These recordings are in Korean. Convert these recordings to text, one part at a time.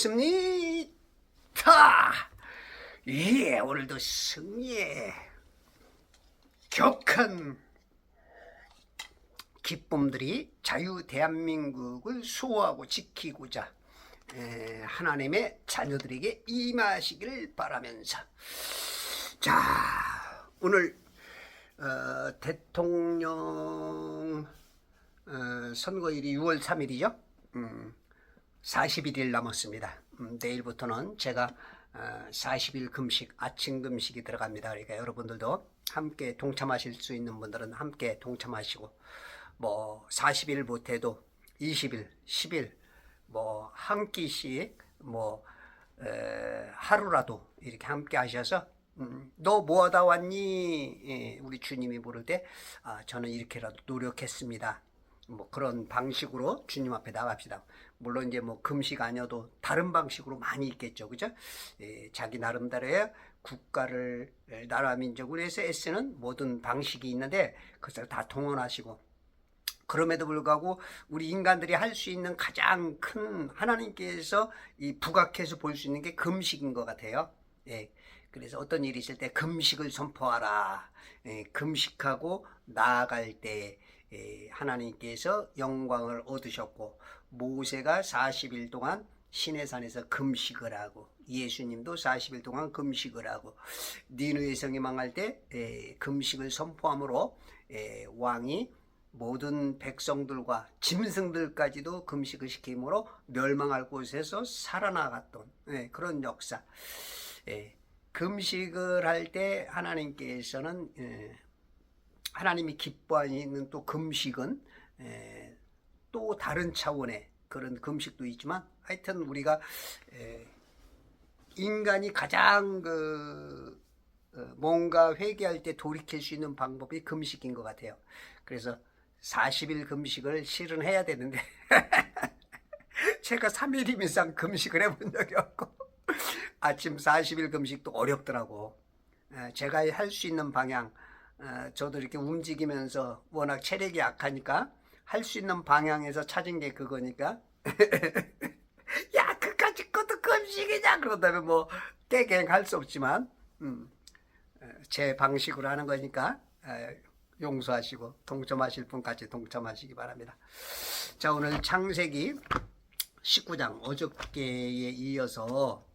시작하겠습니다. 예, 오늘도 승리의 격한 기쁨들이 자유 대한민국을 수호하고 지키고자 하나님의 자녀들에게 임하시기를 바라면서, 자, 오늘 대통령 선거일이 6월 3일이죠. 41일 남았습니다. 내일부터는 제가 40일 금식, 아침 금식이 들어갑니다. 그러니까 여러분들도 함께 동참하실 수 있는 분들은 함께 동참하시고, 뭐 40일 못해도 20일, 10일 뭐 한 끼씩 뭐 하루라도 이렇게 함께 하셔서 너 뭐 하다 왔니? 우리 주님이 부를 때 저는 이렇게라도 노력했습니다. 뭐 그런 방식으로 주님 앞에 나갑시다. 물론 이제 뭐 금식 아니어도 다른 방식으로 많이 있겠죠, 그죠? 자기 나름대로의 국가를 나라 민족을 위해서 애쓰는 모든 방식이 있는데 그것을 다 동원하시고, 그럼에도 불구하고 우리 인간들이 할 수 있는 가장 큰, 하나님께서 이 부각해서 볼 수 있는 게 금식인 것 같아요. 그래서 어떤 일이 있을 때 금식을 선포하라. 금식하고 나아갈 때 하나님께서 영광을 얻으셨고, 모세가 40일 동안 시내산에서 금식을 하고, 예수님도 40일 동안 금식을 하고, 니느웨 성이 망할 때 금식을 선포함으로 왕이 모든 백성들과 짐승들까지도 금식을 시킴으로 멸망할 곳에서 살아나갔던 그런 역사. 금식을 할 때 하나님께서는 하나님이 기뻐하시는 또 금식은 또 다른 차원의 그런 금식도 있지만, 하여튼 우리가 인간이 가장 뭔가 회개할 때 돌이킬 수 있는 방법이 금식인 것 같아요. 그래서 40일 금식을 실은 해야 되는데 제가 3일 이상 금식을 해본 적이 없고 아침 40일 금식도 어렵더라고. 제가 할 수 있는 방향, 저도 이렇게 움직이면서 워낙 체력이 약하니까 할 수 있는 방향에서 찾은 게 그거니까 야, 그까짓 것도 금식이냐 그런다면 뭐 깨갱할 수 없지만 제 방식으로 하는 거니까 용서하시고 동참하실 분까지 동참하시기 바랍니다. 자, 오늘 창세기 19장 어저께에 이어서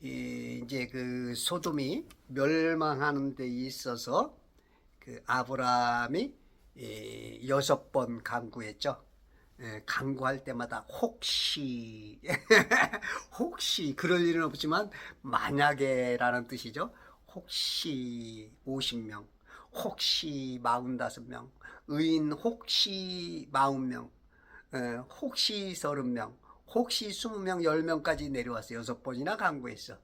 이제 그 소돔이 멸망하는 데 있어서 그 아브라함이 6번 간구했죠. 간구할 때마다 혹시 혹시 그럴 일은 없지만 만약에라는 뜻이죠. 혹시 50명, 혹시 45명, 의인 혹시 40명, 혹시 30명, 혹시 20명, 10명까지 내려왔어요. 6번이나 간구했어.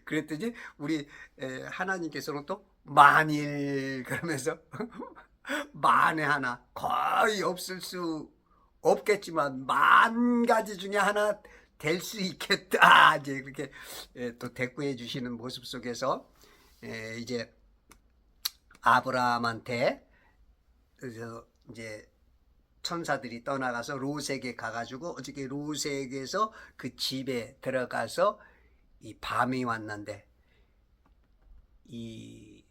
그랬더니 우리 하나님께서는 또 만일 그러면서 만에 하나, 거의 없을 수 없겠지만 만 가지 중에 하나 될 수 있겠다, 이제 그렇게 또 대꾸해 주시는 모습 속에서 이제 아브라함한테 이제 천사들이 떠나가서 롯에게 가가지고, 어저께 롯에게서 그 집에 들어가서 이 밤이 왔는데 이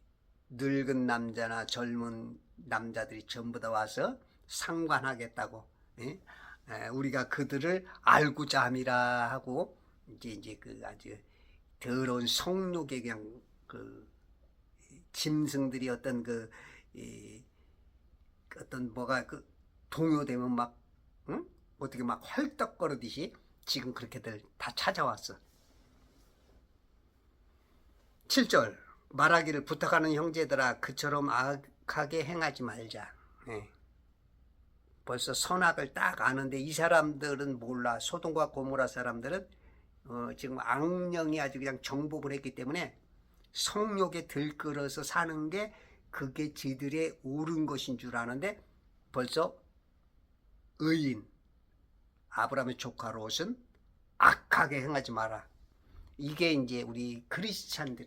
늙은 남자나 젊은 남자들이 전부 다 와서 상관하겠다고, 우리가 그들을 알고자 함이라 하고, 이제 그 아주 더러운 성욕에 그냥 그 짐승들이 어떤 어떤 뭐가 동요되면 막 어떻게 막 헐떡거리듯이 지금 그렇게들 다 찾아왔어. 7절 말하기를 부탁하는 형제들아, 그처럼 악하게 행하지 말자. 벌써 선악을 딱 아는데 이 사람들은 몰라. 소돔과 고모라 사람들은 지금 악령이 아주 그냥 정복을 했기 때문에 성욕에 들끓어서 사는 게 그게 지들의 옳은 것인 줄 아는데, 벌써 의인 아브라함의 조카 롯은 악하게 행하지 마라. 이게 이제 우리 크리스찬들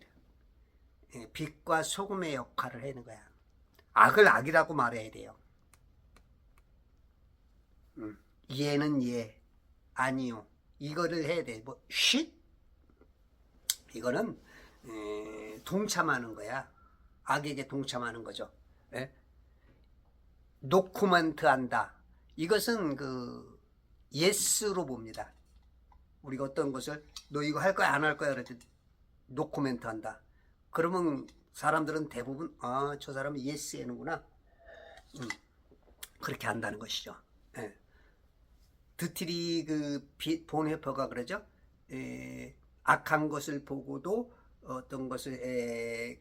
빛과 소금의 역할을 하는 거야. 악을 악이라고 말해야 돼요. 얘는 얘 아니요. 이거를 해야 돼. 뭐 쉿? 이거는 동참하는 거야. 악에게 동참하는 거죠. 예? 노코멘트 한다. 이것은 그 예스로 봅니다. 우리가 어떤 것을 너 이거 할 거야 안 할 거야 그랬더니 노코멘트 한다. 그러면 사람들은 대부분 저 사람은 예스 하는구나. 그렇게 한다는 것이죠. 예. 드티리 그 본헤퍼가 그러죠. 악한 것을 보고도 어떤 것을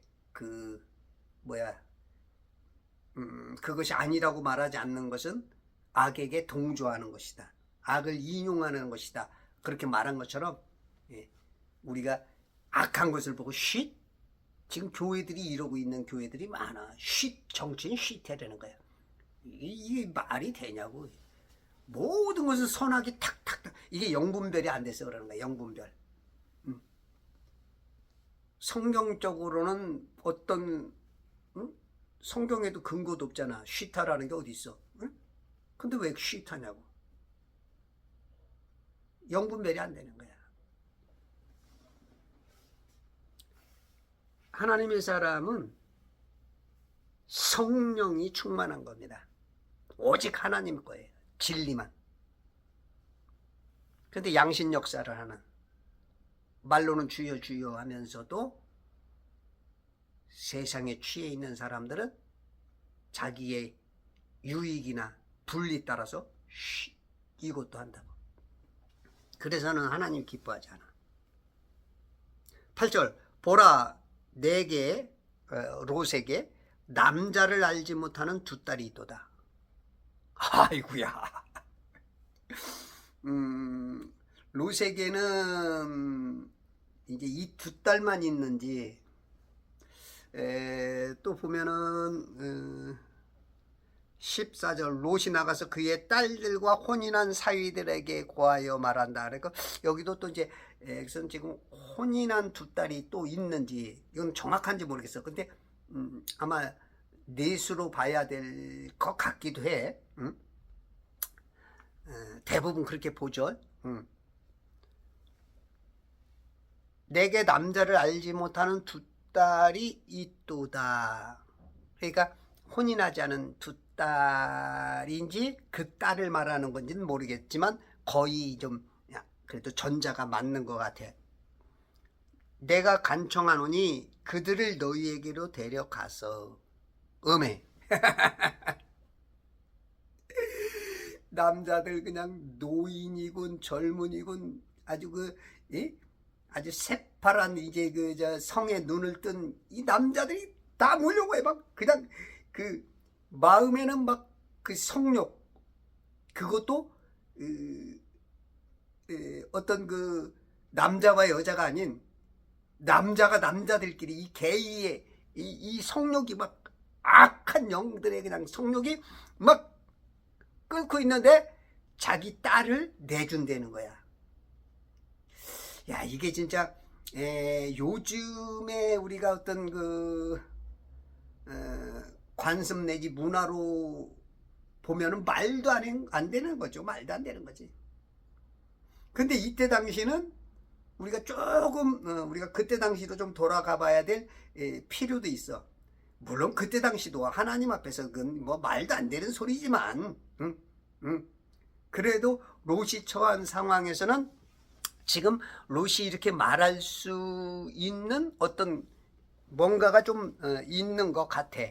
그것이 아니라고 말하지 않는 것은 악에게 동조하는 것이다. 악을 인용하는 것이다. 그렇게 말한 것처럼 우리가 악한 것을 보고 쉿? 지금 교회들이 이러고 있는 교회들이 많아. 쉿, 정치인 쉿 해야 되는 거야. 이게 말이 되냐고. 모든 것은 선악이 탁탁탁. 이게 영분별이 안 돼서 그러는 거야. 영분별. 성경적으로는 어떤 성경에도 근거도 없잖아. 쉿하라는 게 어디 있어? 근데 왜 쉿하냐고. 영분별이 안 되는 거야. 하나님의 사람은 성령이 충만한 겁니다. 오직 하나님 거예요. 진리만. 그런데 양신 역사를 하는, 말로는 주여 주여 하면서도 세상에 취해 있는 사람들은 자기의 유익이나 불리 따라서 이것도 한다고. 그래서는 하나님 기뻐하지 않아. 8절 보라 내게 롯에게 남자를 알지 못하는 두 딸이 있도다. 아이고야. 롯에게는 이제 이 두 딸만 있는지 또 보면은 14절 롯이 나가서 그의 딸들과 혼인한 사위들에게 고하여 말한다. 그러니까 여기도 또 이제 지금 혼인한 두 딸이 또 있는지 이건 정확한지 모르겠어. 근데 아마 넷으로 봐야 될 것 같기도 해. 대부분 그렇게 보죠. 내게 남자를 알지 못하는 두 딸이 있도다. 그러니까 혼인하지 않은 두 딸인지 그 딸을 말하는 건지는 모르겠지만 거의 좀 그래도 전자가 맞는 것 같아. 내가 간청하노니 그들을 너희에게로 데려가서 음해. 남자들 그냥 노인이군 젊은이군 아주 아주 새파란 이제 성에 눈을 뜬 이 남자들이 다 모려고 해. 막 그냥 그 마음에는 막 그 성욕, 그것도 어떤 그 남자와 여자가 아닌 남자가 남자들끼리 이 게이의 이 성욕이 막 악한 영들의 그냥 성욕이 막 끓고 있는데 자기 딸을 내준다는 거야. 야, 이게 진짜 요즘에 우리가 어떤 관습 내지 문화로 보면은 말도 안 되는 거죠. 말도 안 되는 거지. 근데 이때 당시는 우리가 조금 우리가 그때 당시도 좀 돌아가 봐야 될 필요도 있어. 물론 그때 당시도 하나님 앞에서 그건 뭐 말도 안 되는 소리지만 그래도 롯이 처한 상황에서는 지금 롯이 이렇게 말할 수 있는 어떤 뭔가가 좀 있는 것 같아.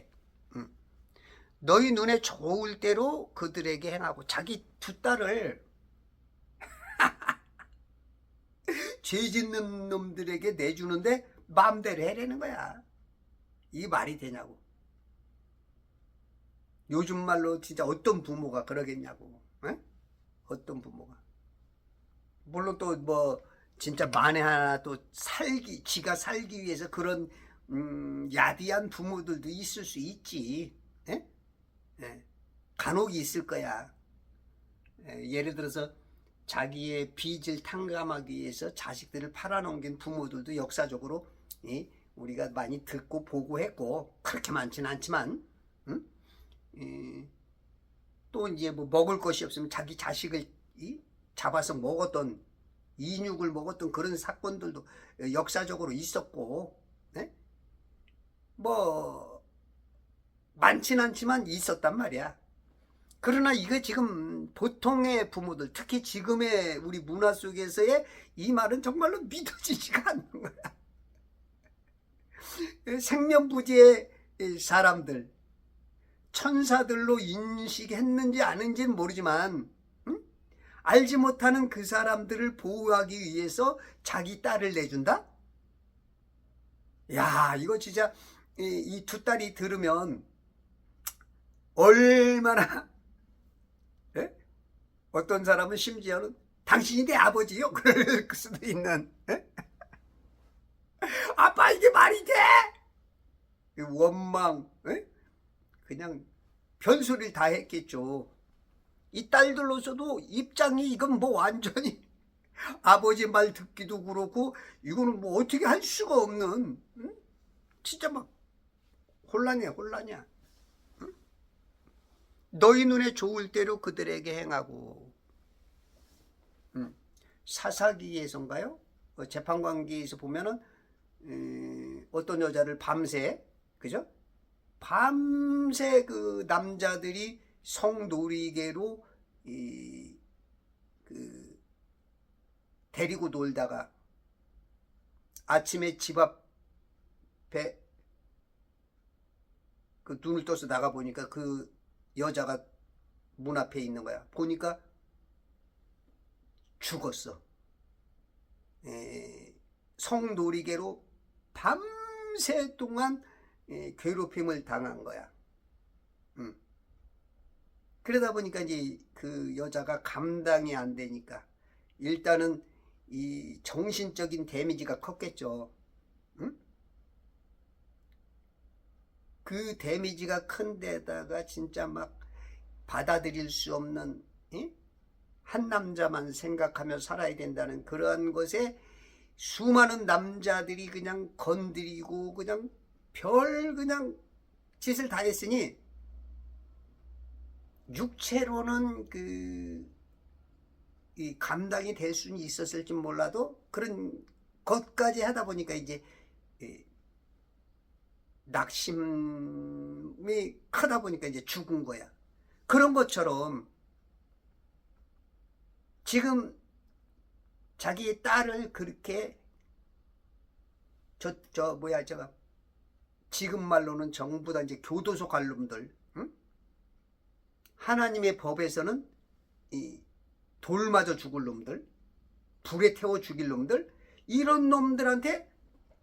너희 눈에 좋을 대로 그들에게 행하고 자기 두 딸을 죄 짓는 놈들에게 내주는데 마음대로 해라는 거야. 이게 말이 되냐고. 요즘 말로 진짜 어떤 부모가 그러겠냐고. 에? 어떤 부모가. 물론 또 뭐 진짜 만에 하나 또 지가 살기 위해서 그런 야비한 부모들도 있을 수 있지. 에? 에. 간혹 있을 거야. 예를 들어서 자기의 빚을 탕감하기 위해서 자식들을 팔아넘긴 부모들도 역사적으로 우리가 많이 듣고 보고 했고, 그렇게 많지는 않지만 또 이제 뭐 먹을 것이 없으면 자기 자식을 잡아서 먹었던, 인육을 먹었던 그런 사건들도 역사적으로 있었고, 네? 뭐 많진 않지만 있었단 말이야. 그러나 이거 지금 보통의 부모들, 특히 지금의 우리 문화 속에서의 이 말은 정말로 믿어지지가 않는 거야. 생면부지의 사람들, 천사들로 인식했는지 아닌지는 모르지만, 응? 알지 못하는 그 사람들을 보호하기 위해서 자기 딸을 내준다? 야, 이거 진짜 이 두 딸이 들으면 얼마나, 예? 어떤 사람은 심지어는 당신이 내 아버지요? 그럴 수도 있는, 예? 아빠 이게 말이 돼? 원망, 예? 그냥 별소리를 다 했겠죠. 이 딸들로서도 입장이 이건 뭐 완전히 아버지 말 듣기도 그렇고 이거는 뭐 어떻게 할 수가 없는, 응? 진짜 막 혼란이야, 혼란이야. 응? 너희 눈에 좋을 대로 그들에게 행하고. 사사기에서인가요? 재판관기에서 보면은 어떤 여자를 밤새, 그죠? 밤새 그 남자들이 성놀이개로 데리고 놀다가 아침에 집 앞에 그 눈을 떠서 나가 보니까 그 여자가 문 앞에 있는 거야. 보니까 죽었어. 성놀이개로 밤새 동안 괴롭힘을 당한 거야. 그러다 보니까 이제 그 여자가 감당이 안 되니까 일단은 이 정신적인 데미지가 컸겠죠. 응? 그 데미지가 큰 데다가 진짜 막 받아들일 수 없는, 한 남자만 생각하며 살아야 된다는 그러한 것에 수많은 남자들이 그냥 건드리고 그냥 그냥 짓을 다 했으니 육체로는 이 감당이 될 수는 있었을지 몰라도 그런 것까지 하다 보니까 이제 낙심이 크다 보니까 이제 죽은 거야. 그런 것처럼 지금 자기 딸을 그렇게 지금 말로는 전부 다 이제 교도소 갈 놈들, 응? 하나님의 법에서는 이 돌 맞아 죽을 놈들, 불에 태워 죽일 놈들, 이런 놈들한테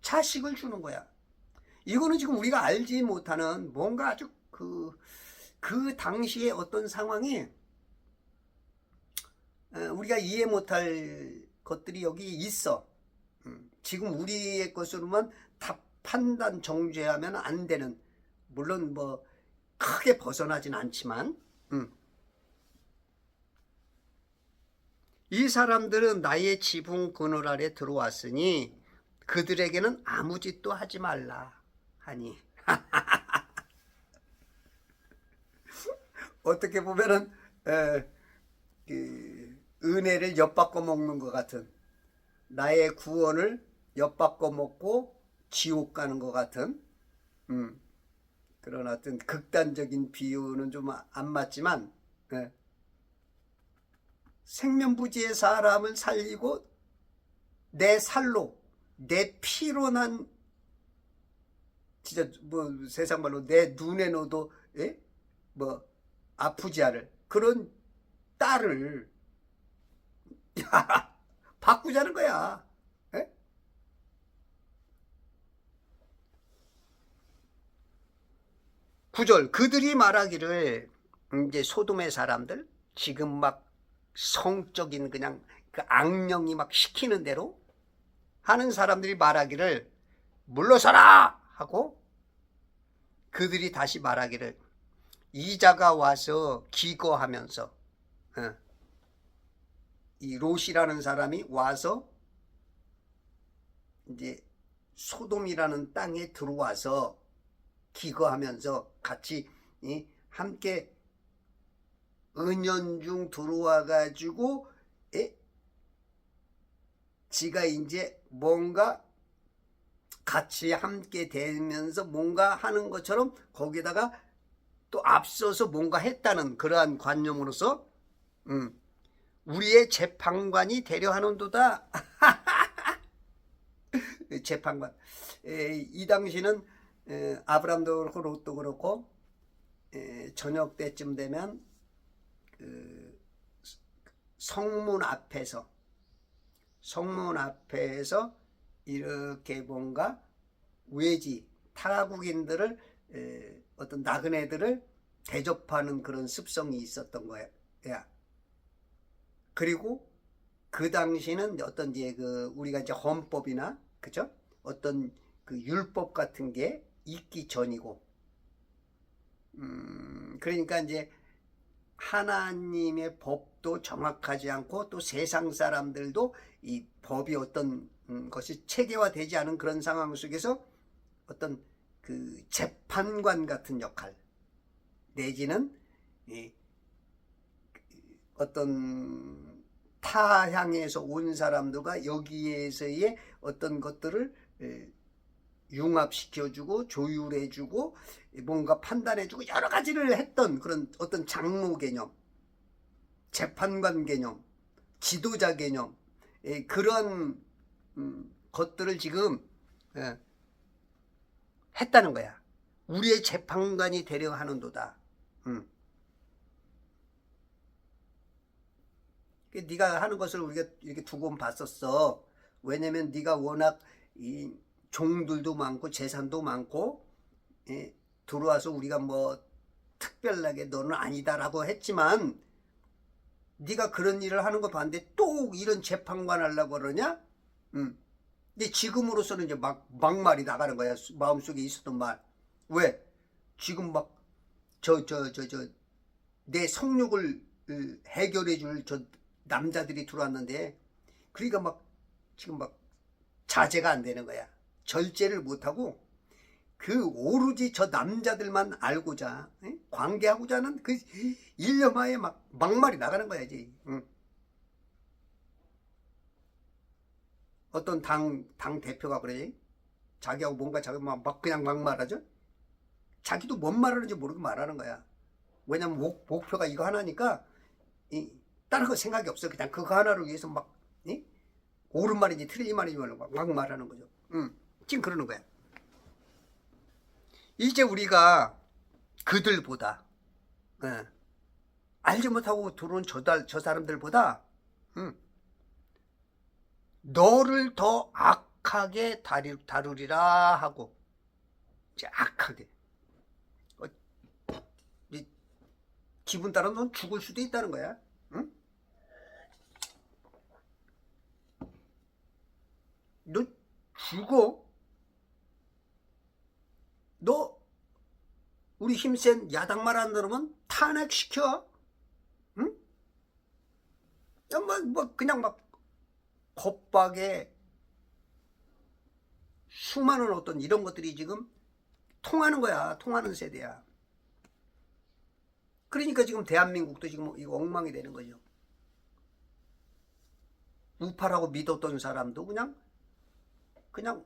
자식을 주는 거야. 이거는 지금 우리가 알지 못하는 뭔가 아주 그 당시에 어떤 상황이 우리가 이해 못할 것들이 여기 있어. 지금 우리의 것으로만 다 판단 정죄하면 안 되는, 물론 뭐 크게 벗어나진 않지만, 이 사람들은 나의 지붕 그늘 아래 들어왔으니 그들에게는 아무 짓도 하지 말라 하니. 어떻게 보면은 은혜를 엿바꿔 먹는 것 같은, 나의 구원을 엿바꿔 먹고 지옥 가는 것 같은, 그런 어떤 극단적인 비유는 좀 안 맞지만, 생면부지의 사람을 살리고 내 살로, 내 피로 난, 진짜 뭐 세상 말로 내 눈에 넣어도 뭐 아프지 않을 그런 딸을 바꾸자는 거야. 9절, 그들이 말하기를, 이제 소돔의 사람들, 지금 막 성적인 그냥 그 악령이 막 시키는 대로 하는 사람들이 말하기를 물러서라 하고, 그들이 다시 말하기를 이자가 와서 기거하면서, 이 롯이라는 사람이 와서 이제 소돔이라는 땅에 들어와서 기거하면서 같이 함께 은연중 들어와 가지고 지가 이제 뭔가 같이 함께 되면서 뭔가 하는 것처럼 거기다가 또 앞서서 뭔가 했다는 그러한 관념으로서 우리의 재판관이 되려 하는도다. 재판관. 이 당시는 아브람도 그렇고 롯도 그렇고 저녁 때쯤 되면 그 성문 앞에서 이렇게 뭔가 외지 타국인들을 어떤 나그네들을 대접하는 그런 습성이 있었던 거야. 그리고 그 당시는 어떤 이제 그 우리가 이제 헌법이나 그죠? 어떤 그 율법 같은 게 있기 전이고, 그러니까 이제 하나님의 법도 정확하지 않고 또 세상 사람들도 이 법이 어떤 것이 체계화되지 않은 그런 상황 속에서 어떤 그 재판관 같은 역할 내지는 어떤 타향에서 온 사람들과 여기에서의 어떤 것들을 융합시켜주고 조율해주고 뭔가 판단해주고 여러 가지를 했던 그런 어떤 장로 개념, 재판관 개념, 지도자 개념, 그런 것들을 지금 했다는 거야. 우리의 재판관이 되려 하는도다. 네가 하는 것을 우리가 이렇게 두고 봤었어. 왜냐면 네가 워낙 이 종들도 많고 재산도 많고 들어와서 우리가 뭐 특별하게 너는 아니다라고 했지만 네가 그런 일을 하는 거 봤는데 또 이런 재판관 하려고 그러냐? 근데 지금으로서는 이제 막말이 나가는 거야. 마음속에 있었던 말. 왜? 지금 막 내 성욕을 해결해 줄 저 남자들이 들어왔는데 그러니까 막 지금 막 자제가 안 되는 거야. 절제를 못하고 그 오로지 저 남자들만 알고자 관계하고자 하는 그 일념하에 막말이 나가는 거야 이제. 어떤 당 대표가 그래. 자기하고 뭔가 자기 막 그냥 막말하죠. 자기도 뭔 말하는지 모르고 말하는 거야. 왜냐면 목표가 이거 하나니까 다른 거 생각이 없어. 그냥 그거 하나를 위해서 막 옳은 말인지 틀린 말인지 막 말하는 거죠. 지금 그러는 거야. 이제 우리가 그들보다 알지 못하고 들어온 저 사람들보다 너를 더 악하게 다루리라 하고, 이제 악하게 기분 따라 넌 죽을 수도 있다는 거야. 너 죽어. 너 우리 힘센 야당만 안 들으면 탄핵시켜. 응? 그냥 막 겁박에 수많은 어떤 이런 것들이 지금 통하는 거야. 통하는 세대야. 그러니까 지금 대한민국도 지금 이거 엉망이 되는 거죠. 우파라고 믿었던 사람도 그냥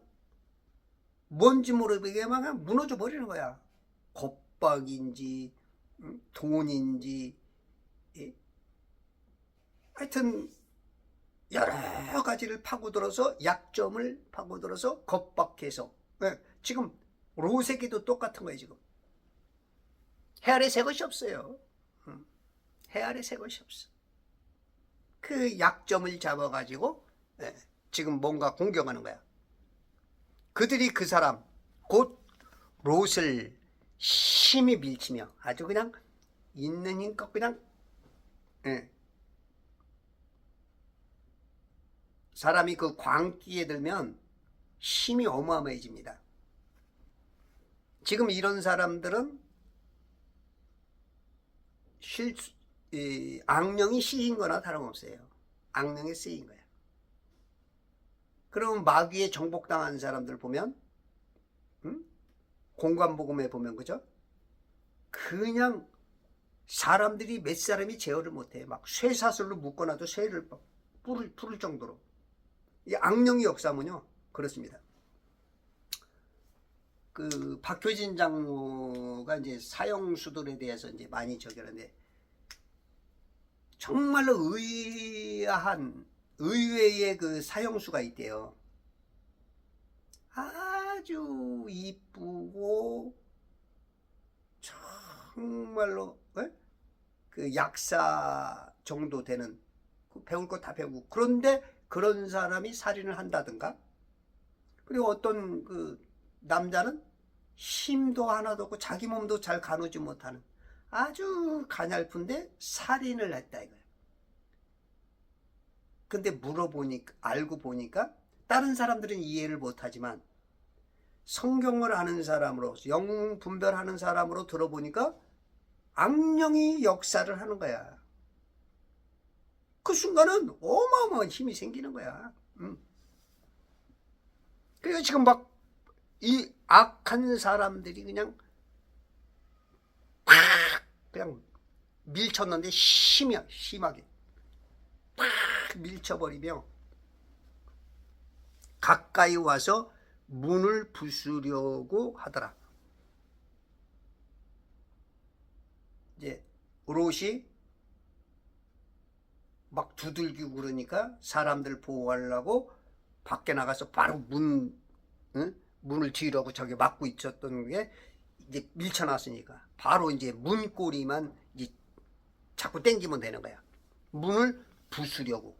뭔지 모르게만 그냥 무너져 버리는 거야. 겁박인지 돈인지 하여튼 여러 가지를 파고들어서 약점을 파고들어서 겁박해서 지금 로세기도 똑같은 거예요. 지금 해 아래 새 것이 없어요. 해 아래 새 것이 없어. 그 약점을 잡아가지고 지금 뭔가 공격하는 거야. 그들이 그 사람 곧 롯을 심히 밀치며 아주 그냥 있는 힘껏 그냥 사람이 그 광기에 들면 힘이 어마어마해집니다. 지금 이런 사람들은 악령이 씌인 거나 다름없어요. 악령에 쓰인 거야. 그러면 마귀에 정복당한 사람들 보면 공관복음에 보면 그죠? 그냥 사람들이 몇 사람이 제어를 못해. 막 쇠사슬로 묶어놔도 쇠를 부를 정도로. 이 악령의 역사면요 그렇습니다. 그 박효진 장로가 이제 사형수들에 대해서 이제 많이 저기하는데 정말로 의외의 그 사형수가 있대요. 아주 이쁘고 정말로 그 약사 정도 되는 배울 거 다 배우고, 그런데 그런 사람이 살인을 한다든가, 그리고 어떤 그 남자는 힘도 하나도 없고 자기 몸도 잘 가누지 못하는 아주 가냘픈데 살인을 했다 이거야. 근데 알고 보니까 다른 사람들은 이해를 못하지만 성경을 아는 사람으로서 영웅 분별하는 사람으로 들어보니까 악령이 역사를 하는 거야. 그 순간은 어마어마한 힘이 생기는 거야. 그래서 지금 막 이 악한 사람들이 그냥 밀쳤는데 심하게 팍 밀쳐버리며 가까이 와서 문을 부수려고 하더라. 이제 롯이 막 두들기고 그러니까 사람들 보호하려고 밖에 나가서 바로 문을 지으려고 저기 막고 있었던 게 이제 밀쳐놨으니까 바로 이제 문고리만 이제 자꾸 당기면 되는 거야. 문을 부수려고.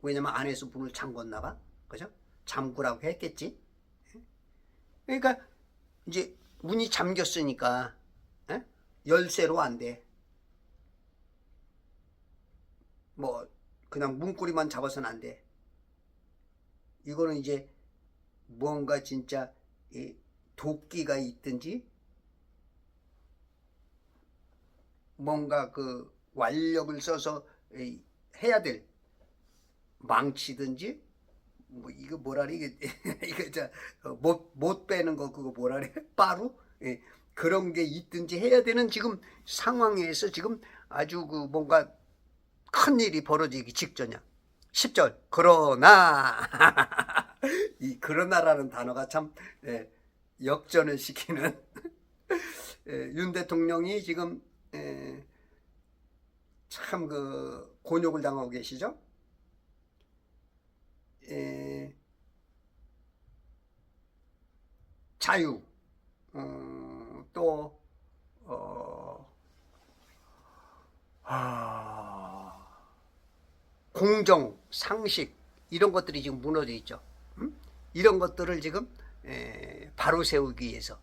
왜냐면 안에서 문을 잠궜나 봐. 그죠? 잠그라고 했겠지. 그러니까 이제 문이 잠겼으니까 열쇠로 안 돼. 뭐 그냥 문고리만 잡아서는 안 돼. 이거는 이제 뭔가 진짜 도끼가 있든지 뭔가 그 완력을 써서 해야 될 망치든지 뭐 이거 뭐라 이게 이거 못 빼는 거 그거 뭐라 그래? 빠루? 그런 게 있든지 해야 되는 지금 상황에서 지금 아주 그 뭔가 큰 일이 벌어지기 직전이야. 10절 그러나 이 그러나라는 단어가 참 역전을 시키는 윤 대통령이 지금 참 그 곤욕을 당하고 계시죠. 자유 또 공정, 상식 이런 것들이 지금 무너져 있죠. 이런 것들을 지금 바로 세우기 위해서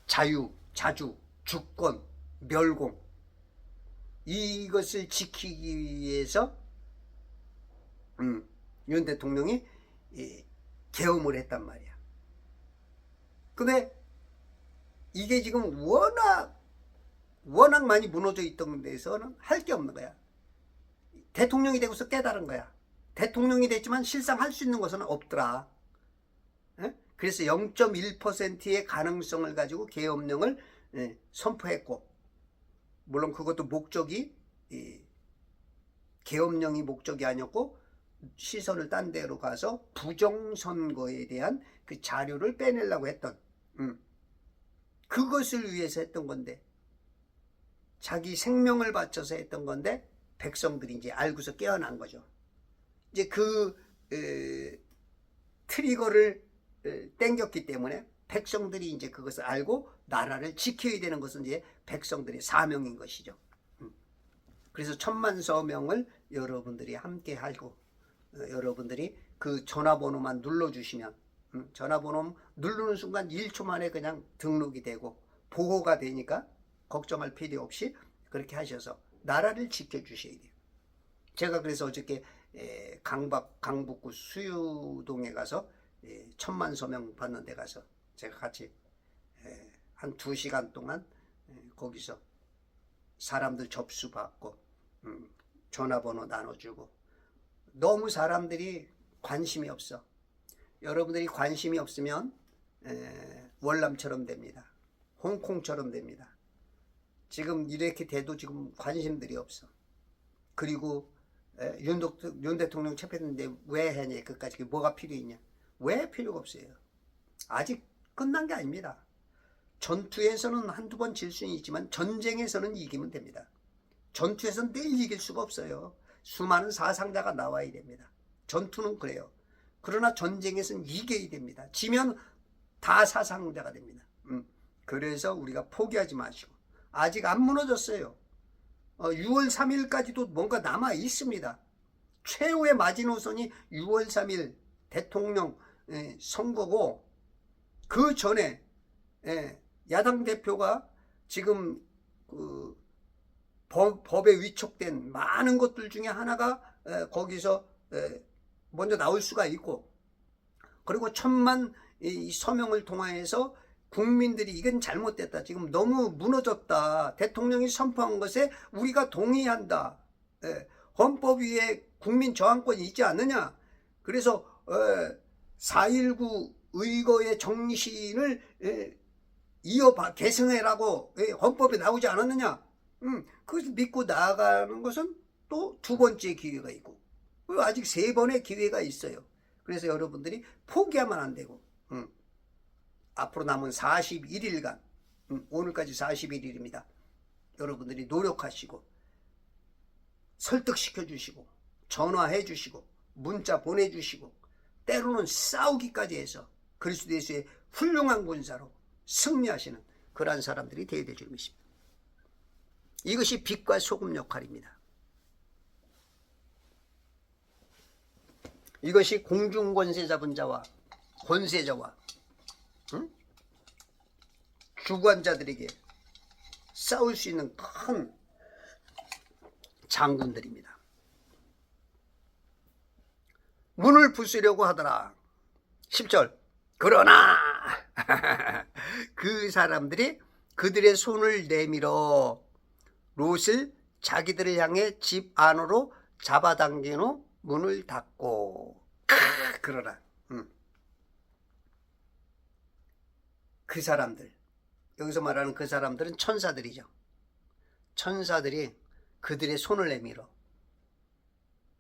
자유, 자주, 주권, 멸공 이것을 지키기 위해서 윤 대통령이 계엄을 했단 말이야. 근데 이게 지금 워낙 많이 무너져 있던 데서는 할 게 없는 거야. 대통령이 되고서 깨달은 거야. 대통령이 됐지만 실상 할 수 있는 것은 없더라. 그래서 0.1%의 가능성을 가지고 계엄령을 선포했고, 물론 그것도 목적이 계엄령이 목적이 아니었고 시선을 딴 데로 가서 부정선거에 대한 그 자료를 빼내려고 했던 그것을 위해서 했던 건데, 자기 생명을 바쳐서 했던 건데 백성들이 이제 알고서 깨어난 거죠. 이제 그 트리거를 땡겼기 때문에 백성들이 이제 그것을 알고 나라를 지켜야 되는 것은 이제 백성들의 사명인 것이죠. 그래서 10,000만 서명을 여러분들이 함께 하고 여러분들이 그 전화번호만 눌러주시면 전화번호 누르는 순간 1초 만에 그냥 등록이 되고 보호가 되니까 걱정할 필요 없이 그렇게 하셔서 나라를 지켜주셔야 돼요. 제가 그래서 어저께 강북구 수유동에 가서 10,000만 서명 받는 데 가서 제가 같이 한 2시간 동안 거기서 사람들 접수받고 전화번호 나눠주고, 너무 사람들이 관심이 없어. 여러분들이 관심이 없으면 월남처럼 됩니다. 홍콩처럼 됩니다. 지금 이렇게 돼도 지금 관심들이 없어. 그리고 윤 대통령 체포했는데 왜 했냐, 그까지 뭐가 필요했냐. 왜 필요가 없어요. 아직 끝난 게 아닙니다. 전투에서는 한두 번 질 수는 있지만 전쟁에서는 이기면 됩니다. 전투에서는 내일 이길 수가 없어요. 수많은 사상자가 나와야 됩니다. 전투는 그래요. 그러나 전쟁에서는 이겨야 됩니다. 지면 다 사상자가 됩니다. 그래서 우리가 포기하지 마시고, 아직 안 무너졌어요. 6월 3일까지도 뭔가 남아 있습니다. 최후의 마지노선이 6월 3일 대통령 선거고, 그 전에 야당 대표가 지금 법에 위촉된 많은 것들 중에 하나가 거기서 먼저 나올 수가 있고, 그리고 1,000만 이 서명을 통하여서 국민들이 이건 잘못됐다, 지금 너무 무너졌다, 대통령이 선포한 것에 우리가 동의한다, 헌법 위에 국민 저항권이 있지 않느냐, 그래서 4.19 의거의 정신을 계승해라고 헌법에 나오지 않았느냐. 그것을 믿고 나아가는 것은 또 두 번째 기회가 있고, 아직 3번의 기회가 있어요. 그래서 여러분들이 포기하면 안 되고, 앞으로 남은 41일간, 오늘까지 41일입니다. 여러분들이 노력하시고, 설득시켜 주시고, 전화해 주시고, 문자 보내주시고, 때로는 싸우기까지 해서 그리스도 예수의 훌륭한 군사로 승리하시는 그러한 사람들이 되어야 될 줄 믿습니다. 이것이 빛과 소금 역할입니다. 이것이 공중권세 잡은 자와 권세자와 주관자들에게 싸울 수 있는 큰 장군들입니다. 문을 부수려고 하더라. 10절. 그러나 그 사람들이 그들의 손을 내밀어 롯을 자기들을 향해 집 안으로 잡아당긴 후 문을 닫고. 그러나 그 사람들, 여기서 말하는 그 사람들은 천사들이죠. 천사들이 그들의 손을 내밀어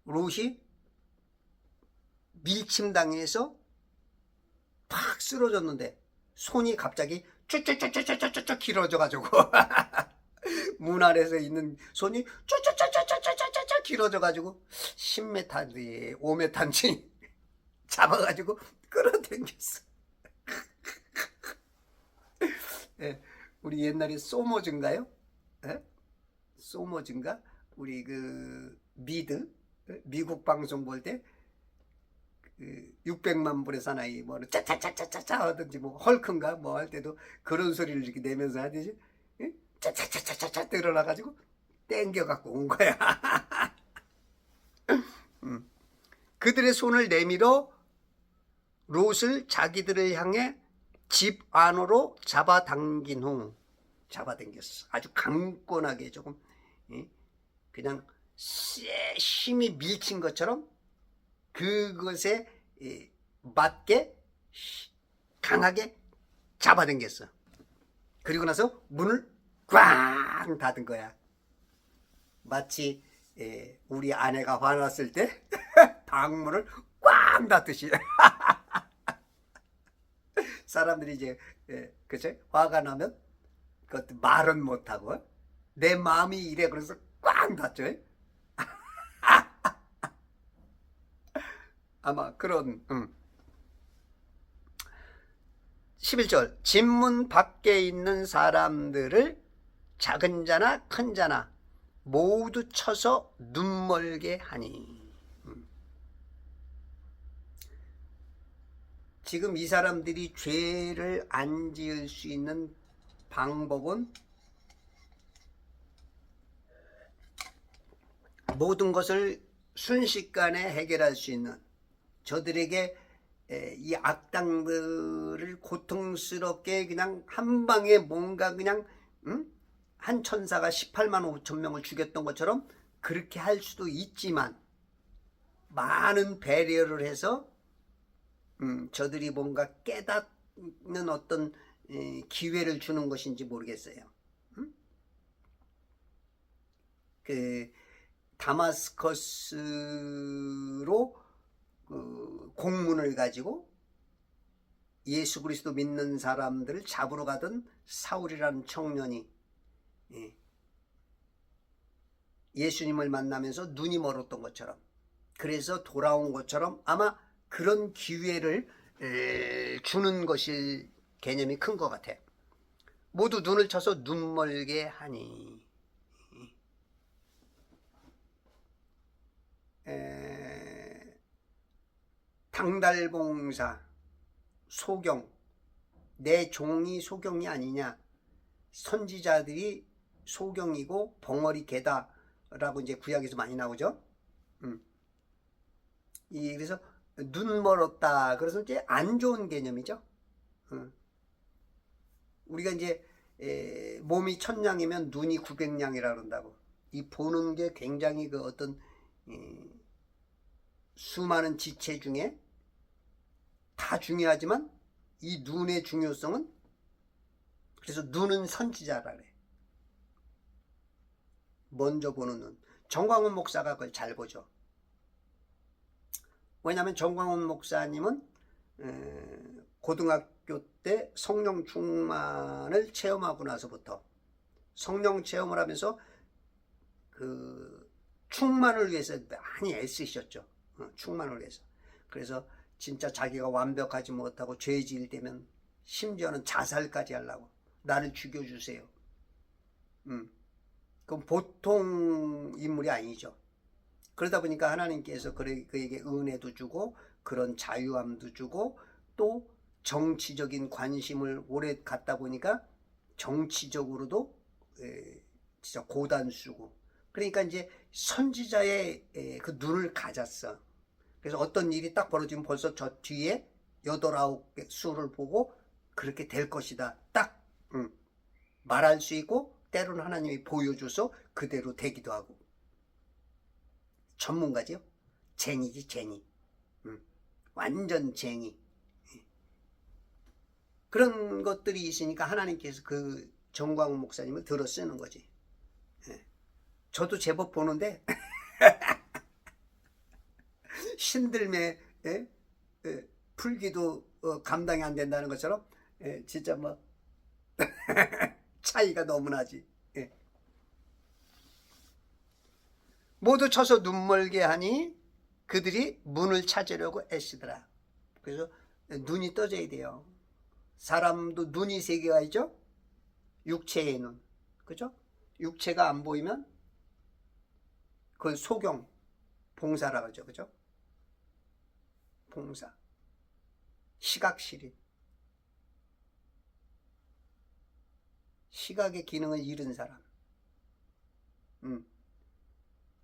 롯이 밀침당해서 팍 쓰러졌는데 손이 갑자기 쭈쭈쭈쭈쭈쭈쭈 길어져가지고 문 아래서 있는 손이 쭈쭈쭈쭈쭈쭈쭈 길어져가지고 10m인지 5m인지 잡아가지고 끌어당겼어. 우리 옛날에 소모즈인가요? 소모즈인가? 우리 그 미국 방송 볼 때 600만 불의 사나이 뭐 짜짜짜짜짜 하든지 뭐 헐크인가 뭐 할 때도 그런 소리를 이렇게 내면서 하듯이 짜짜짜짜짜 들어나 가지고 땡겨 갖고 온 거야. 그들의 손을 내밀어 롯을 자기들을 향해 집 안으로 잡아당긴 후, 잡아당겼어. 아주 강권하게 조금 그냥 힘이 밀친 것처럼 그것에 맞게 강하게 잡아당겼어. 그리고 나서 문을 꽝 닫은 거야. 마치 우리 아내가 화났을 때 방문을 꽝 닫듯이. 사람들이 이제 그치? 화가 나면 그것도 말은 못하고 내 마음이 이래 그래서 꽝 닫죠. 아마 그런 11절 집문 밖에 있는 사람들을 작은 자나 큰 자나 모두 쳐서 눈멀게 하니. 지금 이 사람들이 죄를 안 지을 수 있는 방법은 모든 것을 순식간에 해결할 수 있는, 저들에게 이 악당들을 고통스럽게 그냥 한 방에 뭔가 그냥 한 천사가 18만 5천 명을 죽였던 것처럼 그렇게 할 수도 있지만, 많은 배려를 해서 저들이 뭔가 깨닫는 어떤 기회를 주는 것인지 모르겠어요. 그 다마스커스로 그 공문을 가지고 예수 그리스도 믿는 사람들을 잡으러 가던 사울이라는 청년이 예수님을 만나면서 눈이 멀었던 것처럼, 그래서 돌아온 것처럼 아마 그런 기회를 주는 것일 개념이 큰 것 같아. 모두 눈을 쳐서 눈멀게 하니. 당달봉사, 소경, 내 종이 소경이 아니냐, 선지자들이 소경이고 벙어리 개다 라고 이제 구약에서 많이 나오죠. 그래서 눈 멀었다, 그래서 이제 안 좋은 개념이죠. 우리가 이제 몸이 1000냥이면 눈이 900냥이라 그런다고. 이 보는 게 굉장히 그 어떤 수많은 지체 중에 다 중요하지만 이 눈의 중요성은, 그래서 눈은 선지자라 그래. 먼저 보는 눈. 정광훈 목사가 그걸 잘 보죠. 왜냐하면 정광훈 목사님은 고등학교 때 성령 충만을 체험하고 나서부터 성령 체험을 하면서 그 충만을 위해서 많이 애쓰셨죠. 충만을 위해서. 그래서 진짜 자기가 완벽하지 못하고 죄질 되면 심지어는 자살까지 하려고, 나를 죽여주세요. 그건 보통 인물이 아니죠. 그러다 보니까 하나님께서 그에게 은혜도 주고 그런 자유함도 주고, 또 정치적인 관심을 오래 갖다 보니까 정치적으로도 진짜 고단 쓰고, 그러니까 이제 선지자의 그 눈을 가졌어. 그래서 어떤 일이 딱 벌어지면 벌써 저 뒤에 8, 9개 수를 보고 그렇게 될 것이다 딱 말할 수 있고, 때로는 하나님이 보여줘서 그대로 되기도 하고. 전문가죠. 쟁이지, 쟁이. 완전 쟁이. 그런 것들이 있으니까 하나님께서 그 정광훈 목사님을 들어 쓰는 거지. 저도 제법 보는데 신들매 풀기도 감당이 안 된다는 것처럼 진짜 뭐 차이가 너무 나지. 모두 쳐서 눈멀게 하니 그들이 문을 찾으려고 애쓰더라. 그래서 눈이 떠져야 돼요. 사람도 눈이 3개가 있죠. 육체의 눈, 그죠? 육체가 안 보이면 그건 소경, 봉사라 그러죠, 그죠? 봉사, 시각실인, 시각의 기능을 잃은 사람.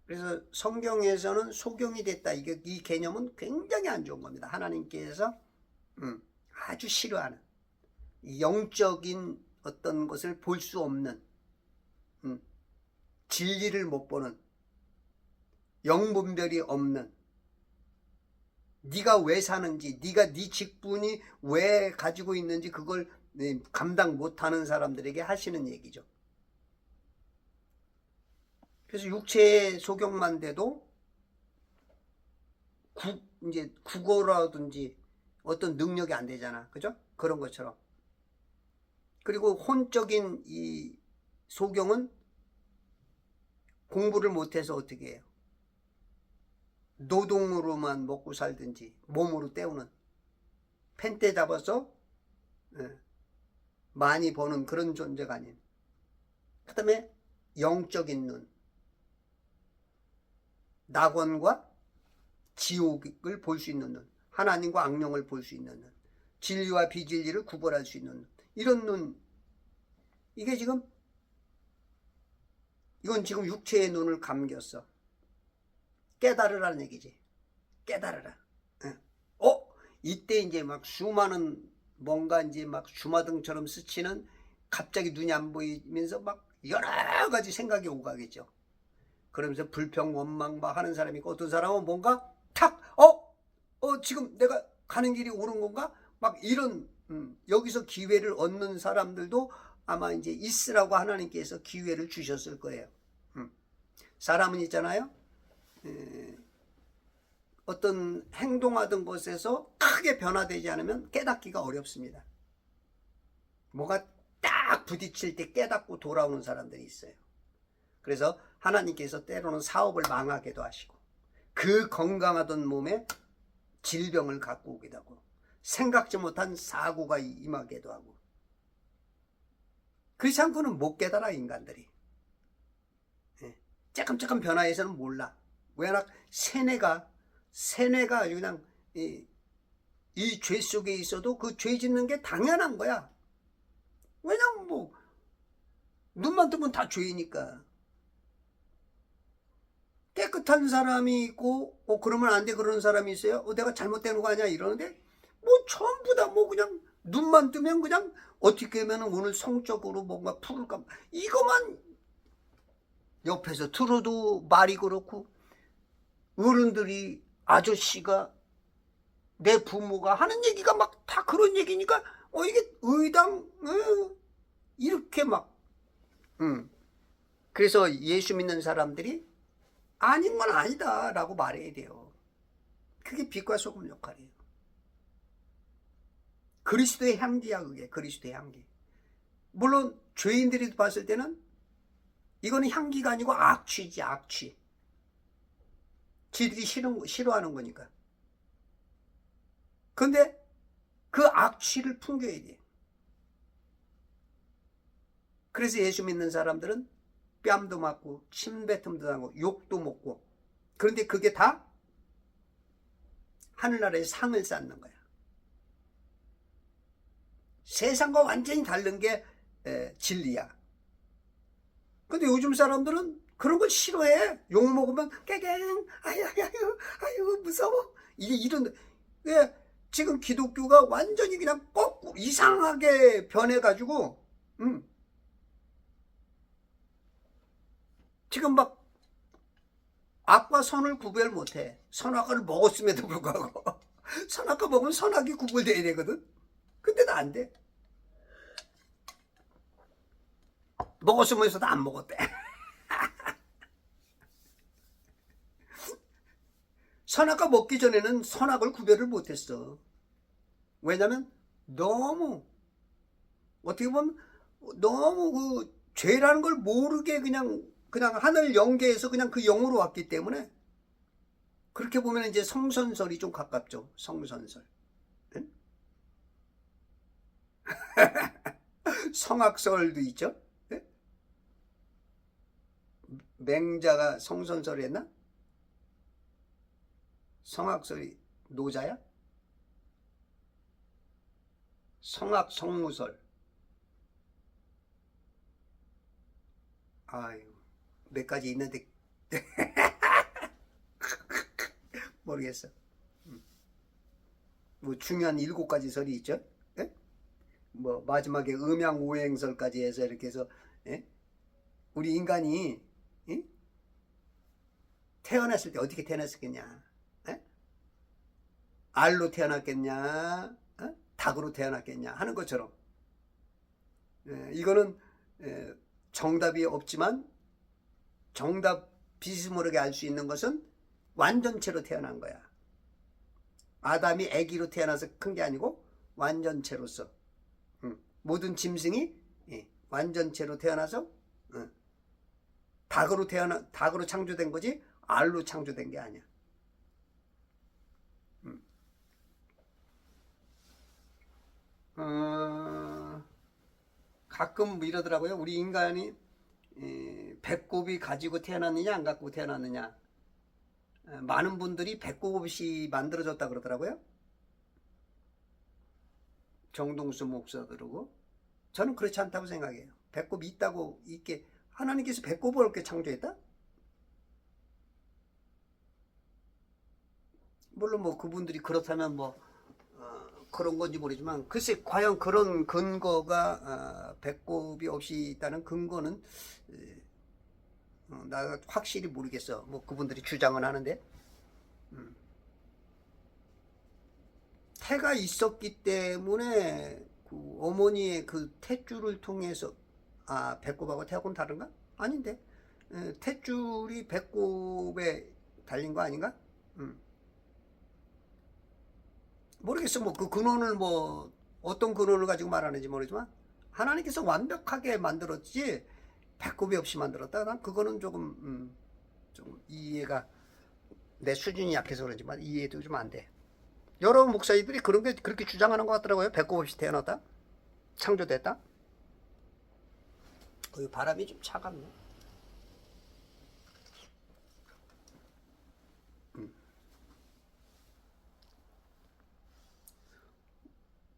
그래서 성경에서는 소경이 됐다, 이 개념은 굉장히 안 좋은 겁니다. 하나님께서 아주 싫어하는, 영적인 어떤 것을 볼 수 없는, 진리를 못 보는, 영분별이 없는, 네가 왜 사는지, 네가 네 직분이 왜 가지고 있는지 그걸 감당 못하는 사람들에게 하시는 얘기죠. 그래서 육체의 소경만 돼도 이제 국어라든지 어떤 능력이 안 되잖아, 그죠? 그런 것처럼. 그리고 혼적인 이 소경은 공부를 못해서 어떻게 해요? 노동으로만 먹고 살든지 몸으로 때우는, 펜대 잡아서 많이 버는 그런 존재가 아닌. 그 다음에 영적인 눈, 낙원과 지옥을 볼 수 있는 눈, 하나님과 악령을 볼 수 있는 눈, 진리와 비진리를 구별할 수 있는 눈, 이런 눈. 이게 지금, 이건 지금 육체의 눈을 감겼어. 깨달으라는 얘기지. 깨달으라. 이때 이제 막 수많은 뭔가 이제 막 주마등처럼 스치는, 갑자기 눈이 안 보이면서 막 여러 가지 생각이 오가겠죠. 그러면서 불평, 원망 막 하는 사람이 있고, 어떤 사람은 뭔가 탁, 지금 내가 가는 길이 옳은 건가? 막 이런, 여기서 기회를 얻는 사람들도 아마 이제 있으라고 하나님께서 기회를 주셨을 거예요. 사람은 있잖아요. 어떤 행동하던 것에서 크게 변화되지 않으면 깨닫기가 어렵습니다. 뭐가 딱 부딪힐 때 깨닫고 돌아오는 사람들이 있어요. 그래서 하나님께서 때로는 사업을 망하게도 하시고 그 건강하던 몸에 질병을 갖고 오기도 하고 생각지 못한 사고가 임하기도 하고 그렇지 않고는 못 깨달아 인간들이. 조금 변화해서는 몰라. 왜냐 세뇌가 아주 그냥 이 죄 속에 있어도 그 죄 짓는 게 당연한 거야. 왜냐면 뭐 눈만 뜨면 다 죄이니까. 깨끗한 사람이 있고 그러면 안 돼 그러는 사람이 있어요. 내가 잘못된 거 아니야 이러는데 뭐 전부 다 뭐 그냥 눈만 뜨면 그냥 어떻게 하면 오늘 성적으로 뭔가 풀을까 이거만 옆에서 들어도 말이 그렇고 어른들이 아저씨가 내 부모가 하는 얘기가 막 다 그런 얘기니까 이게 의당 이렇게 막 그래서 예수 믿는 사람들이 아닌 건 아니다 라고 말해야 돼요. 그게 빛과 소금 역할이에요. 그리스도의 향기야. 그게 그리스도의 향기. 물론 죄인들이 봤을 때는 이거는 향기가 아니고 악취지. 악취. 지들이 싫어하는 거니까. 근데 그 악취를 풍겨야 돼. 그래서 예수 믿는 사람들은 뺨도 맞고 침뱉음도 당하고 욕도 먹고 그런데 그게 다 하늘나라의 상을 쌓는 거야. 세상과 완전히 다른 게 진리야. 근데 요즘 사람들은 그런 걸 싫어해. 욕 먹으면 깨갱 아유 무서워 이런 지금 기독교가 완전히 그냥 거꾸로 이상하게 변해가지고 지금 막 악과 선을 구별 못해. 선악과를 먹었음에도 불구하고 선악과 먹으면 선악이 구별돼야 되거든. 근데 나 안 돼. 먹었으면서도 안 먹었대. 선악과 먹기 전에는 선악을 구별을 못했어. 왜냐면 너무 어떻게 보면 너무 그 죄라는 걸 모르게 그냥 하늘 영계에서 그냥 그 영으로 왔기 때문에 그렇게 보면 이제 성선설이 좀 가깝죠. 성선설. 응? 성악설도 있죠. 응? 맹자가 성선설을 했나? 성악설이 노자야? 성악 성무설. 아유 몇 가지 있는데 모르겠어. 뭐 중요한 7가지 설이 있죠. 예? 뭐 마지막에 음양오행설까지 해서 이렇게 해서 우리 인간이 태어났을 때 어떻게 태어났겠냐? 알로 태어났겠냐? 닭으로 태어났겠냐? 하는 것처럼 이거는 정답이 없지만 정답 비스무리하게 알 수 있는 것은 완전체로 태어난 거야. 아담이 아기로 태어나서 큰 게 아니고 완전체로서 모든 짐승이 완전체로 태어나서 닭으로 창조된 거지 알로 창조된 게 아니야. 가끔 뭐 이러더라고요. 우리 인간이 배꼽이 가지고 태어났느냐 안 갖고 태어났느냐. 많은 분들이 배꼽 없이 만들어졌다 그러더라고요. 정동수 목사도 그러고 저는 그렇지 않다고 생각해요. 배꼽이 있다고 있게 하나님께서 배꼽을 이렇게 창조했다? 물론 뭐 그분들이 그렇다면 뭐 그런 건지 모르지만 글쎄 과연 그런 근거가 배꼽이 없이 있다는 근거는 나 확실히 모르겠어. 뭐 그분들이 주장은 하는데 태가 있었기 때문에 그 어머니의 그 탯줄을 통해서 배꼽하고 태하고는 다른가? 아닌데 탯줄이 배꼽에 달린 거 아닌가? 모르겠어. 뭐 그 근원을 뭐 어떤 근원을 가지고 말하는지 모르지만 하나님께서 완벽하게 만들었지 배꼽이 없이 만들었다. 난 그거는 조금 이해가 내 수준이 약해서 그런지만 이해도 좀 안 돼. 여러 목사님들이 그런 게 그렇게 주장하는 것 같더라고요. 배꼽 없이 태어났다, 창조됐다. 바람이 좀 차갑네.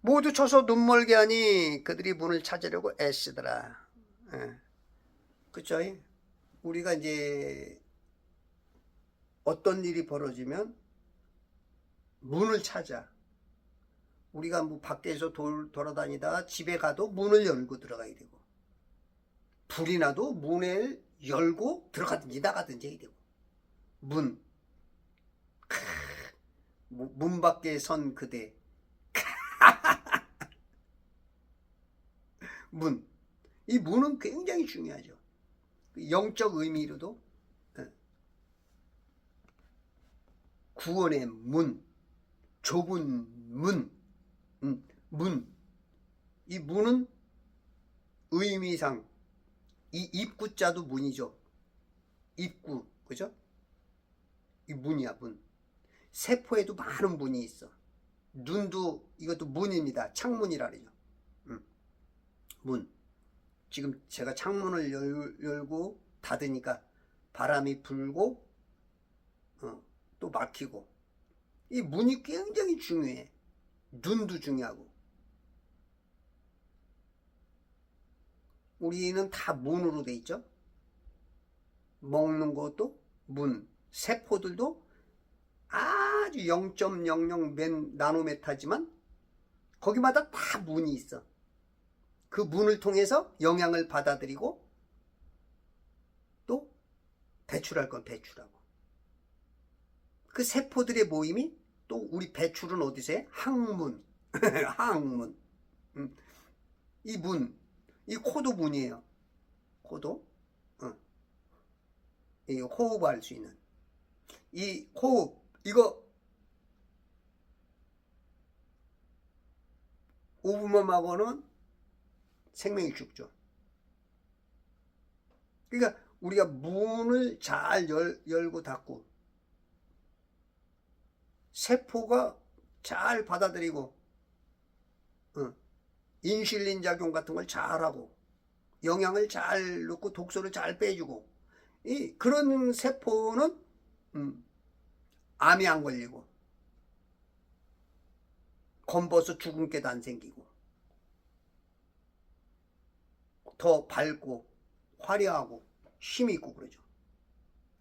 모두 쳐서 눈멀게 하니 그들이 문을 찾으려고 애쓰더라. 예. 그쵸? 우리가 이제 어떤 일이 벌어지면 문을 찾아. 우리가 뭐 밖에서 돌아다니다 집에 가도 문을 열고 들어가야 되고, 불이 나도 문을 열고 들어가든지 나가든지 해야 되고, 문 밖에 선 그대 이 문은 굉장히 중요하죠. 영적 의미로도 구원의 문, 좁은 문, 이 문은 의미상 이 입구자도 문이죠. 입구, 그죠? 이 문이야, 문. 세포에도 많은 문이 있어. 눈도 이것도 문입니다. 창문이라 그러죠. 문. 지금 제가 창문을 열고 닫으니까 바람이 불고 또 막히고, 이 문이 굉장히 중요해. 눈도 중요하고. 우리는 다 문으로 돼 있죠. 먹는 것도 문, 세포들도 아주 0.00 나노메타지만 거기마다 다 문이 있어. 그 문을 통해서 영향을 받아들이고 또 배출할 건 배출하고. 그 세포들의 모임이 또 우리 배출은 어디서 해? 항문. 항문. 이 문, 이 코도 문이에요. 코도. 이 호흡할 수 있는. 이 호흡, 이거 5분만 하고는 생명이 죽죠. 그러니까 우리가 문을 잘 열고 닫고 세포가 잘 받아들이고 인슐린 작용 같은 걸 잘하고 영양을 잘 넣고 독소를 잘 빼주고, 그런 세포는 암이 안 걸리고 검버서 죽은 깨도 안 생기고 더 밝고 화려하고 힘이 있고 그러죠.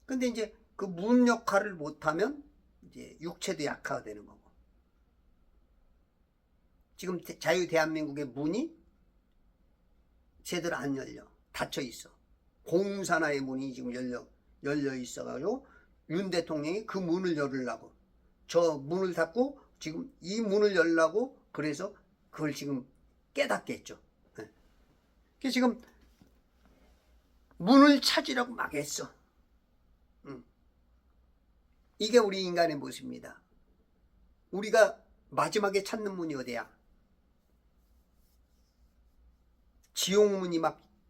근데 이제 그 문 역할을 못하면 이제 육체도 약화되는 거고. 지금 자유대한민국의 문이 제대로 안 열려. 닫혀 있어. 공산화의 문이 지금 열려 있어가지고 윤 대통령이 그 문을 열으려고, 저 문을 닫고 지금 이 문을 열려고, 그래서 그걸 지금 깨닫겠죠. 그래서 지금 문을 찾으려고 막 했어. 이게 우리 인간의 모습입니다. 우리가 마지막에 찾는 문이 어디야? 지옥문이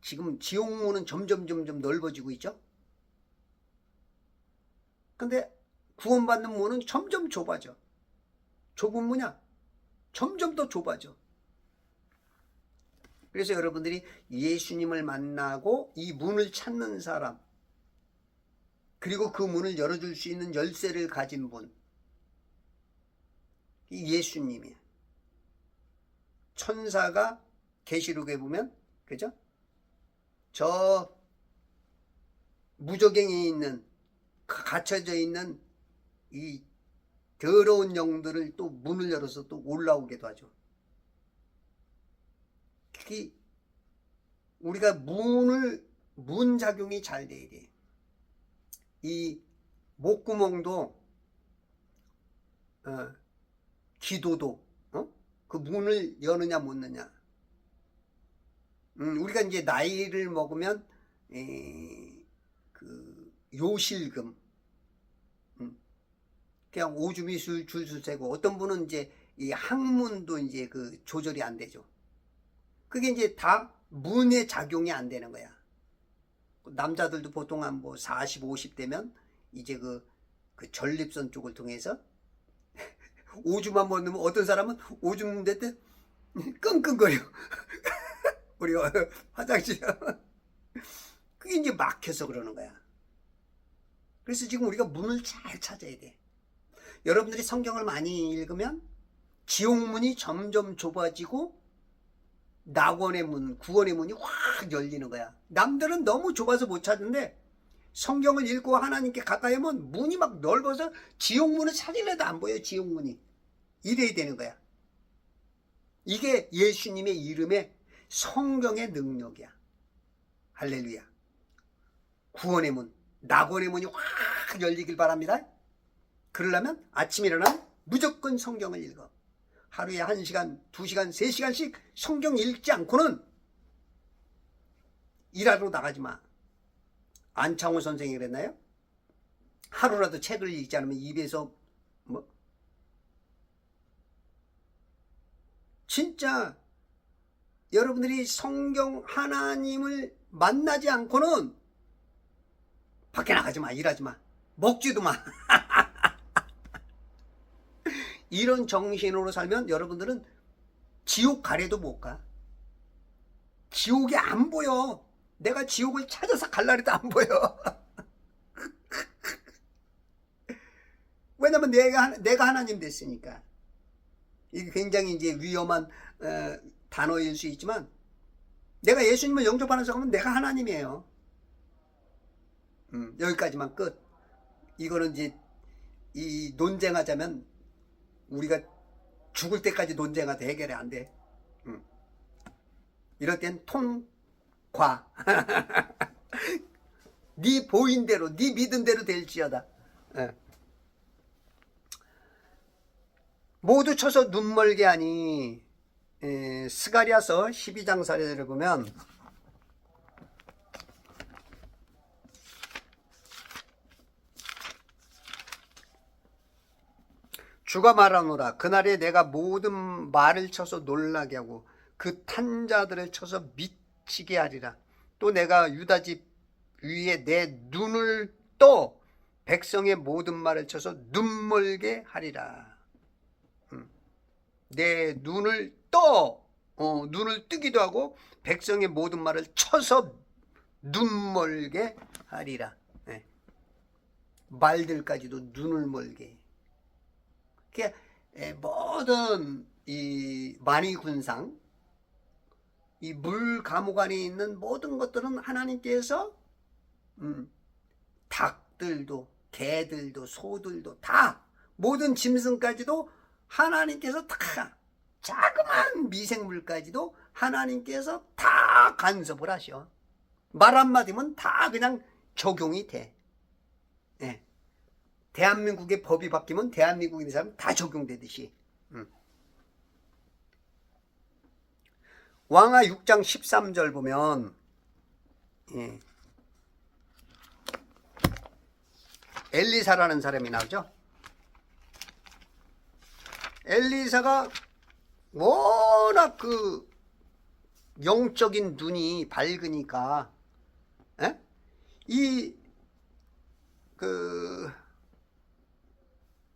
지금 지옥문은 점점 넓어지고 있죠. 근데 구원받는 문은 점점 좁아져. 좁은 문이야. 점점 더 좁아져. 그래서 여러분들이 예수님을 만나고 이 문을 찾는 사람, 그리고 그 문을 열어줄 수 있는 열쇠를 가진 분, 이 예수님이에요. 천사가 계시록에 보면, 그죠? 저 무저갱에 있는, 갇혀져 있는 이 더러운 영들을 또 문을 열어서 또 올라오게도 하죠. 특히 우리가 문 작용이 잘 돼야 돼. 이 목구멍도 기도도 그 문을 여느냐 못 여느냐. 우리가 이제 나이를 먹으면 그 요실금, 그냥 오줌이 줄줄 새고, 어떤 분은 이제 이 항문도 이제 그 조절이 안 되죠. 그게 이제 다 문의 작용이 안 되는 거야. 남자들도 보통 한 뭐 40, 50 되면 이제 그 전립선 쪽을 통해서 오줌 한 번 넣으면 어떤 사람은 오줌 낼 때 끙끙거려. 우리 화장실. 그게 이제 막혀서 그러는 거야. 그래서 지금 우리가 문을 잘 찾아야 돼. 여러분들이 성경을 많이 읽으면 지옥문이 점점 좁아지고 낙원의 문, 구원의 문이 확 열리는 거야. 남들은 너무 좁아서 못 찾는데 성경을 읽고 하나님께 가까이 하면 문이 막 넓어서 지옥문을 찾으려도 안 보여. 지옥문이. 이래야 되는 거야. 이게 예수님의 이름의 성경의 능력이야. 할렐루야. 구원의 문, 낙원의 문이 확 열리길 바랍니다. 그러려면 아침에 일어나면 무조건 성경을 읽어. 하루에 1시간, 2시간, 3시간씩 성경 읽지 않고는 일하러 나가지 마. 안창호 선생이 그랬나요? 하루라도 책을 읽지 않으면 입에서 뭐 진짜 여러분들이 성경 하나님을 만나지 않고는 밖에 나가지 마. 일하지 마. 먹지도 마. 이런 정신으로 살면 여러분들은 지옥 가래도 못 가. 지옥이 안 보여. 내가 지옥을 찾아서 갈라 해도 안 보여. 왜냐면 내가 하나님 됐으니까. 이게 굉장히 이제 위험한 단어일 수 있지만 내가 예수님을 영접하는 사람은 내가 하나님이에요. 여기까지만 끝. 이거는 이제 이 논쟁하자면 우리가 죽을 때까지 논쟁하도 해결이 안 돼. 이럴 땐 통과. 네 보인 대로, 네 믿은 대로 될지어다. 모두 쳐서 눈멀게 하니. 스가랴서 12장 사례를 보면 주가 말하노라. 그날에 내가 모든 말을 쳐서 놀라게 하고 그 탄자들을 쳐서 미치게 하리라. 또 내가 유다집 위에 내 눈을 떠 백성의 모든 말을 쳐서 눈멀게 하리라. 내 눈을 떠 눈을 뜨기도 하고 백성의 모든 말을 쳐서 눈멀게 하리라. 말들까지도 눈을 멀게. 모든 이 만위군상, 이 물 감옥 안에 있는 모든 것들은 하나님께서 닭들도 개들도 소들도 다 모든 짐승까지도 하나님께서 다 자그마한 미생물까지도 하나님께서 다 간섭을 하셔. 말 한마디면 다 그냥 적용이 돼. 대한민국의 법이 바뀌면 대한민국에 있는 사람 다 적용되듯이. 왕하 6장 13절 보면 엘리사라는 사람이 나오죠. 엘리사가 워낙 그 영적인 눈이 밝으니까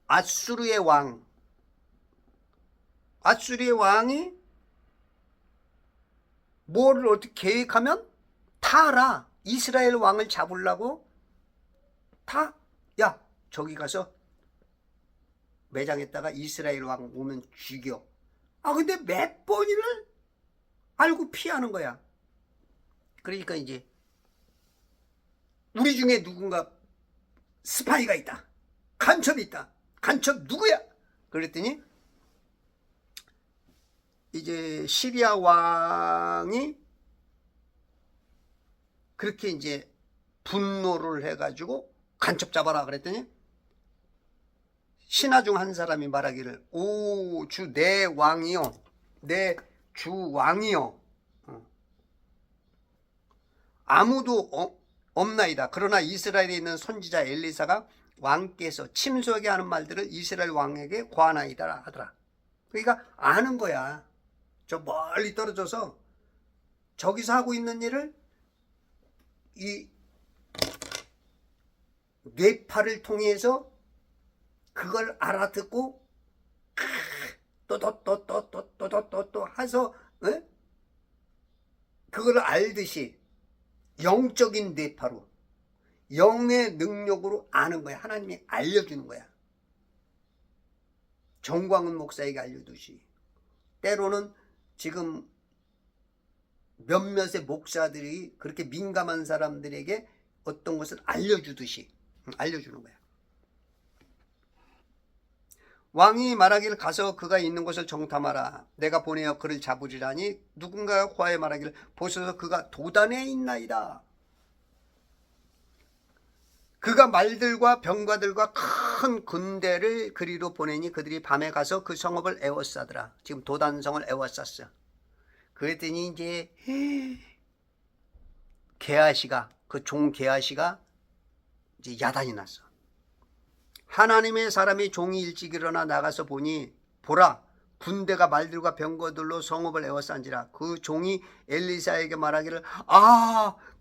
아수르의 왕이 뭐를 어떻게 계획하면 다 알아. 이스라엘 왕을 잡으려고 다, 야 저기 가서 매장했다가 이스라엘 왕 오면 죽여. 근데 몇 번을 알고 피하는 거야. 그러니까 이제 우리 중에 누군가 스파이가 있다. 간첩이 있다. 간첩 누구야? 그랬더니 이제 시리아 왕이 그렇게 이제 분노를 해가지고 간첩 잡아라 그랬더니 신하 중 한 사람이 말하기를 오 주 내 왕이요 내 주 왕이요 아무도 없나이다. 그러나 이스라엘에 있는 선지자 엘리사가 왕께서 침소하게 하는 말들을 이스라엘 왕에게 고하나이다 하더라. 그러니까 아는 거야. 저 멀리 떨어져서 저기서 하고 있는 일을 이 뇌파를 통해서 그걸 알아듣고 또 해서 그걸 알듯이 영적인 뇌파로 영의 능력으로 아는 거야. 하나님이 알려주는 거야. 정광훈 목사에게 알려두시. 때로는 지금 몇몇의 목사들이 그렇게 민감한 사람들에게 어떤 것을 알려주듯이 알려주는 거야. 왕이 말하기를 가서 그가 있는 곳을 정탐하라. 내가 보내어 그를 잡으리라니 누군가가 고하여 말하기를 보소서 그가 도단에 있나이다. 그가 말들과 병과들과 큰 군대를 그리로 보내니 그들이 밤에 가서 그 성읍을 에워싸더라. 지금 도단성을 에워쌌어. 그랬더니 이제 게하시가 그 종 게하시가 이제 야단이 났어. 하나님의 사람이 종이 일찍 일어나 나가서 보니 보라 군대가 말들과 병거들로 성읍을 에워싼지라. 그 종이 엘리사에게 말하기를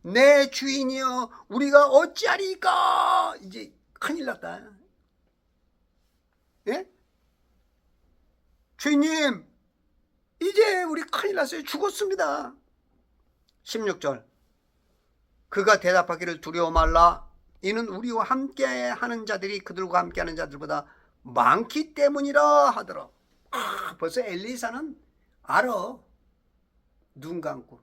내 주인이여 우리가 어찌하리까. 이제 큰일 났다. 예? 주인님 이제 우리 큰일 났어요. 죽었습니다. 16절 그가 대답하기를 두려워 말라. 이는 우리와 함께하는 자들이 그들과 함께하는 자들보다 많기 때문이라 하더라. 벌써 엘리사는 알아. 눈 감고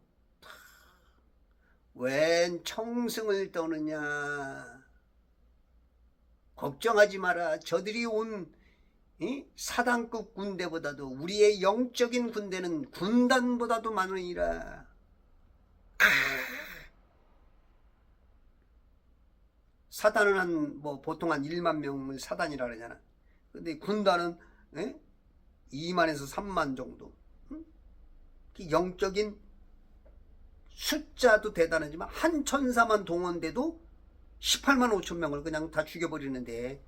웬 청승을 떠느냐. 걱정하지 마라. 저들이 온 사단급 군대보다도 우리의 영적인 군대는 군단보다도 많으니라. 사단은 보통 한 1만 명을 사단이라 그러잖아. 근데 군단은 2만에서 3만 정도. 영적인 숫자도 대단하지만 한 천사만 동원돼도 18만 5천 명을 그냥 다 죽여버리는데,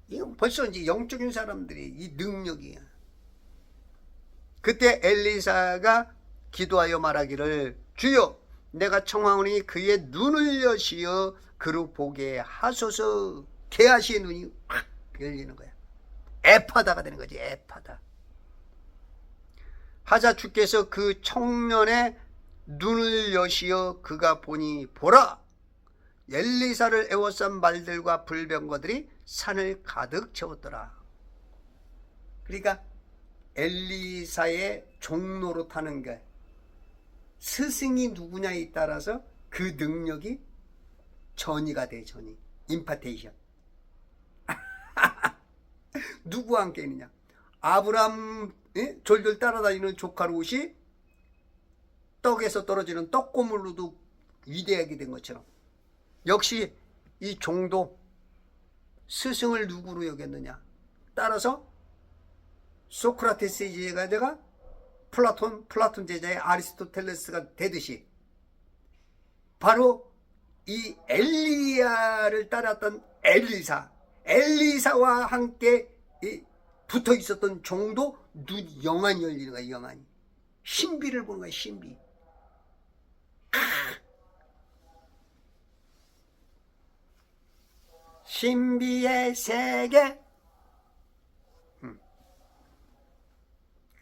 이건 벌써 이제 영적인 사람들이 이 능력이야. 그때 엘리사가 기도하여 말하기를 주여 내가 청하오니 그의 눈을 여시어 그로 보게 하소서. 게하시의 눈이 확 열리는 거야. 에파다가 되는 거지. 에파다. 하자 주께서 그 청년의 눈을 여시어 그가 보니 보라 엘리사를 에워싼 말들과 불병거들이 산을 가득 채웠더라. 그러니까 엘리사의 종로로 타는 게 스승이 누구냐에 따라서 그 능력이 전이가 돼. 전이 임파테이션. 누구와 함께 있느냐. 아브람 졸졸 따라다니는 조카 롯이 떡에서 떨어지는 떡고물로도 위대하게 된 것처럼 역시 이 종도 스승을 누구로 여겼느냐. 따라서 소크라테스의 제자가 플라톤 제자의 아리스토텔레스가 되듯이 바로 이 엘리야를 따랐던 엘리사와 함께 붙어 있었던 종도 눈 영안이 열리는 거야. 영안이 신비를 보는 거야. 신비. 신비의 세계.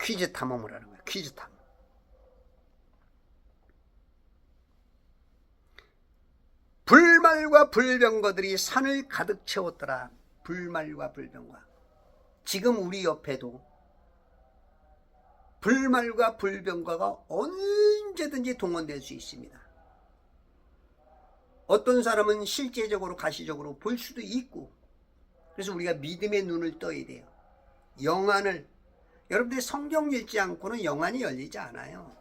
퀴즈 탐험을 하는 거야. 퀴즈 탐험. 불말과 불병거들이 산을 가득 채웠더라. 불말과 불병과. 지금 우리 옆에도 불말과 불병과가 언제든지 동원될 수 있습니다. 어떤 사람은 실제적으로 가시적으로 볼 수도 있고, 그래서 우리가 믿음의 눈을 떠야 돼요. 영안을, 여러분들이 성경 읽지 않고는 영안이 열리지 않아요.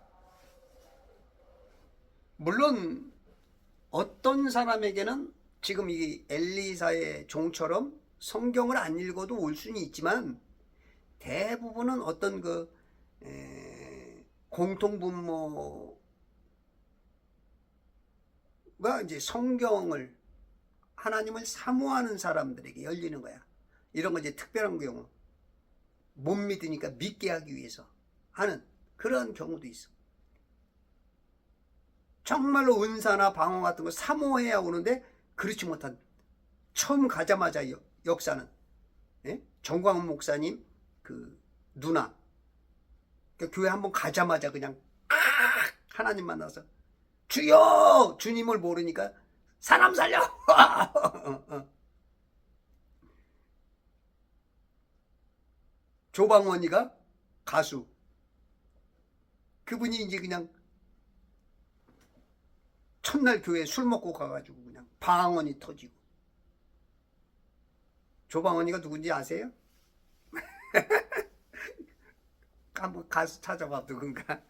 물론 어떤 사람에게는 지금 이 엘리사의 종처럼 성경을 안 읽어도 올 수는 있지만 대부분은 어떤 공통분모로 이제 성경을 하나님을 사모하는 사람들에게 열리는 거야. 이런 거 이제 특별한 경우 못 믿으니까 믿게 하기 위해서 하는 그런 경우도 있어. 정말로 은사나 방언 같은 거 사모해야 오는데 그렇지 못한 처음 가자마자 역사는 정광훈 목사님 그 누나 그러니까 교회 한번 가자마자 그냥 하나님 만나서 주여 주님을 모르니까 사람 살려 조방원이가 가수 그분이 이제 그냥 첫날 교회 술 먹고 가가지고 그냥 방언이 터지고 조방언니가 누군지 아세요? 한번 가서 찾아봐 누군가.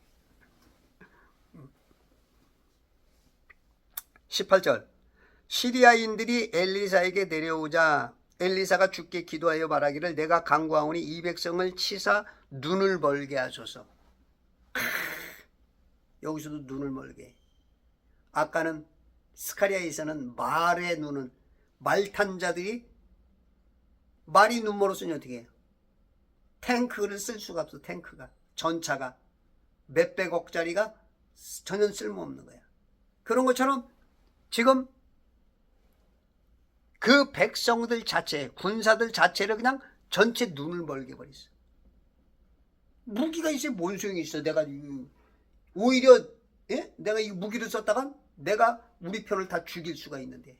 18절 시리아인들이 엘리사에게 내려오자 엘리사가 주께 기도하여 말하기를 내가 간구하오니 이 백성을 치사 눈을 멀게 하소서. 여기서도 눈을 멀게. 아까는 스가랴에서는 말의 눈은 말탄 자들이 말이 눈 멀었으니 어떻게 해요? 탱크를 쓸 수가 없어. 탱크가 전차가 몇백억짜리가 전혀 쓸모없는 거야. 그런 것처럼 지금 그 백성들 자체 군사들 자체를 그냥 전체 눈을 멀게 버렸어. 무기가 있어야 뭔 소용이 있어. 내가 오히려 내가 이 무기를 썼다간 내가 우리 편을 다 죽일 수가 있는데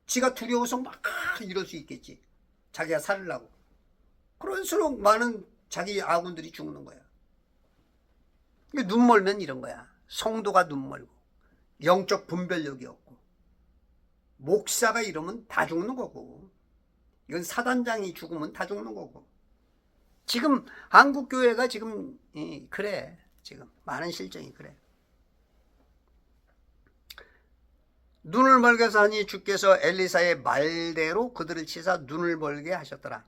지가 두려워서 막 이럴 수 있겠지. 자기가 살으려고. 그럴수록 많은 자기 아군들이 죽는 거야. 눈 멀면 이런 거야. 성도가 눈 멀고 영적 분별력이 없고 목사가 이러면 다 죽는 거고 이건 사단장이 죽으면 다 죽는 거고 지금 한국교회가 지금 그래. 지금 많은 실정이 그래. 눈을 멀게 하니 주께서 엘리사의 말대로 그들을 치사 눈을 멀게 하셨더라.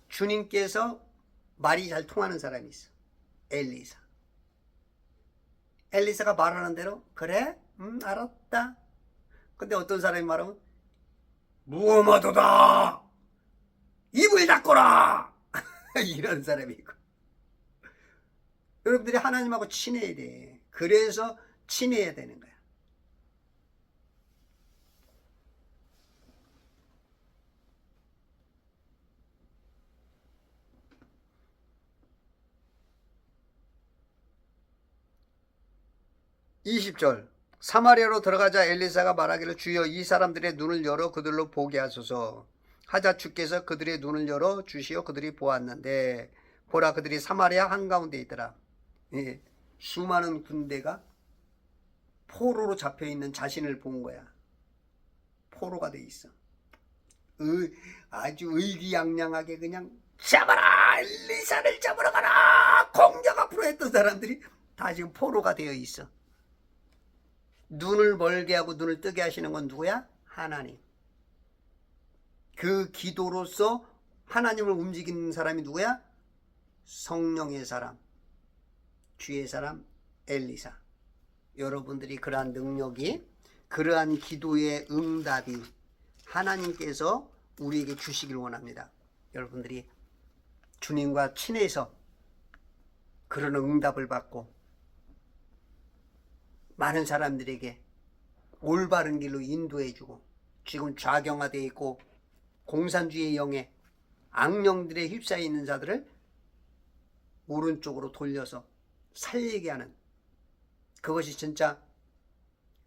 주님께서 말이 잘 통하는 사람이 있어. 엘리사. 엘리사가 말하는 대로 그래? 알았다. 근데 어떤 사람이 말하면 무엄하도다. 입을 닫거라. 이런 사람이 있고. 여러분들이 하나님하고 친해야 돼. 그래서 친해야 되는 거야. (20절) 사마리아로 들어가자 엘리사가 말하기를 주여 이 사람들의 눈을 열어 그들로 보게 하소서 하자 주께서 그들의 눈을 열어 주시어 그들이 보았는데 보라 그들이 사마리아 한가운데 있더라. 수많은 군대가 포로로 잡혀있는 자신을 본 거야. 포로가 돼 있어. 아주 의기양양하게 그냥 잡아라 엘리사를 잡으러 가라 공격 앞으로 했던 사람들이 다 지금 포로가 되어 있어. 눈을 멀게 하고 눈을 뜨게 하시는 건 누구야? 하나님. 그 기도로서 하나님을 움직이는 사람이 누구야? 성령의 사람, 주의 사람 엘리사. 여러분들이 그러한 능력이 그러한 기도의 응답이 하나님께서 우리에게 주시길 원합니다. 여러분들이 주님과 친해서 그런 응답을 받고 많은 사람들에게 올바른 길로 인도해주고 지금 좌경화되어 있고 공산주의의 영에 악령들에 휩싸여 있는 자들을 오른쪽으로 돌려서 살리게 하는 그것이 진짜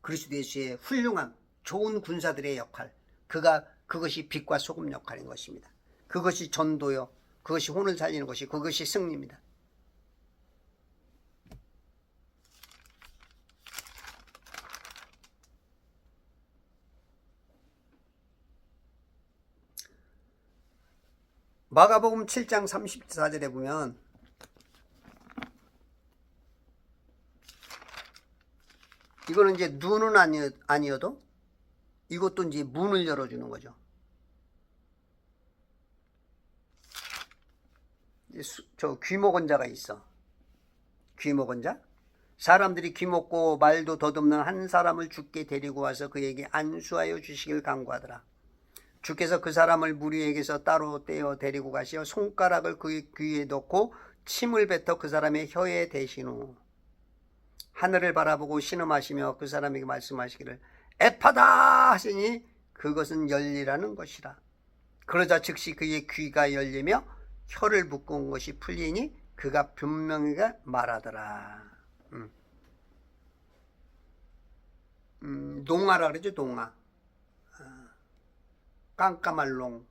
그리스도 예수의 훌륭한 좋은 군사들의 역할 그것이 빛과 소금 역할인 것입니다. 그것이 전도요 그것이 혼을 살리는 것이 그것이 승리입니다. 마가복음 7장 34절에 보면 이거는 이제 눈은 아니어도 이것도 이제 문을 열어주는 거죠. 저 귀목원자가 있어. 귀목원자. 사람들이 귀먹고 말도 덧없는 한 사람을 주께 데리고 와서 그에게 안수하여 주시길 간구하더라. 주께서 그 사람을 무리에게서 따로 떼어 데리고 가시어 손가락을 그의 귀에 넣고 침을 뱉어 그 사람의 혀에 대신 후 하늘을 바라보고 신음하시며 그 사람에게 말씀하시기를 에파다 하시니 그것은 열리라는 것이라. 그러자 즉시 그의 귀가 열리며 혀를 묶은 것이 풀리니 그가 분명히 말하더라. 농아라 그러죠. 농아. 깜깜알롱.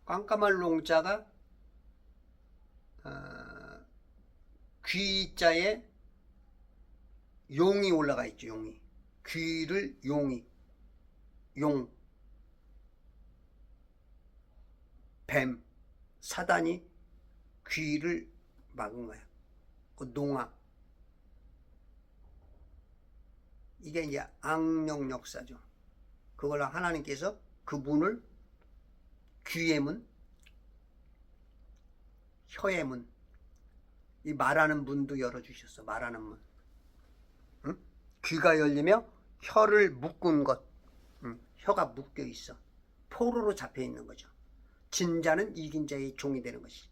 깜깜알롱자가 귀자에 용이 올라가 있죠. 용이. 귀를 용이. 용. 뱀. 사단이 귀를 막은 거야. 그 농아. 이게 이제 악령 역사죠. 그걸 하나님께서 그 문을 귀의 문, 혀의 문, 이 말하는 문도 열어주셨어. 말하는 문. 응? 귀가 열리며 혀를 묶은 것. 혀가 묶여 있어. 포로로 잡혀 있는 거죠. 진 자는 이긴 자의 종이 되는 것이.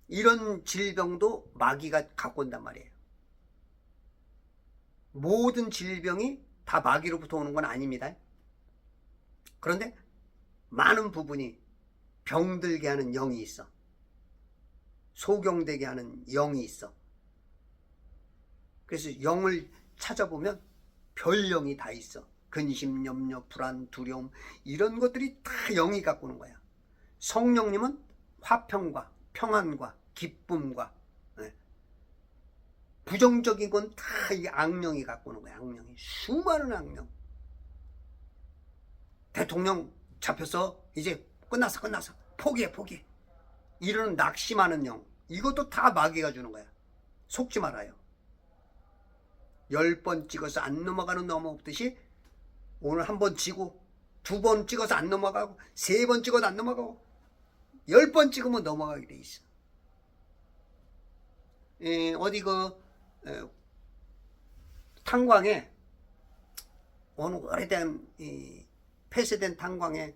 이런 질병도 마귀가 갖고 온단 말이에요. 모든 질병이 다 마귀로부터 오는 건 아닙니다. 그런데 많은 부분이 병들게 하는 영이 있어. 소경되게 하는 영이 있어. 그래서 영을 찾아보면 별영이 다 있어. 근심, 염려, 불안, 두려움 이런 것들이 다 영이 갖고 오는 거야. 성령님은 화평과 평안과 기쁨과 부정적인 건 다 이 악령이 갖고 오는 거야. 악령이. 수많은 악령. 대통령 잡혀서 이제 끝났어. 포기해. 이러는 낙심하는 영. 이것도 다 마귀가 주는 거야. 속지 말아요. 10번 찍어서 안 넘어가는 놈 없듯이 오늘 한 번 지고 2번 찍어서 안 넘어가고 3번 찍어도 안 넘어가고 10번 찍으면 넘어가게 돼 있어. 어디 탄광에 어느 오래된 폐쇄된 탄광에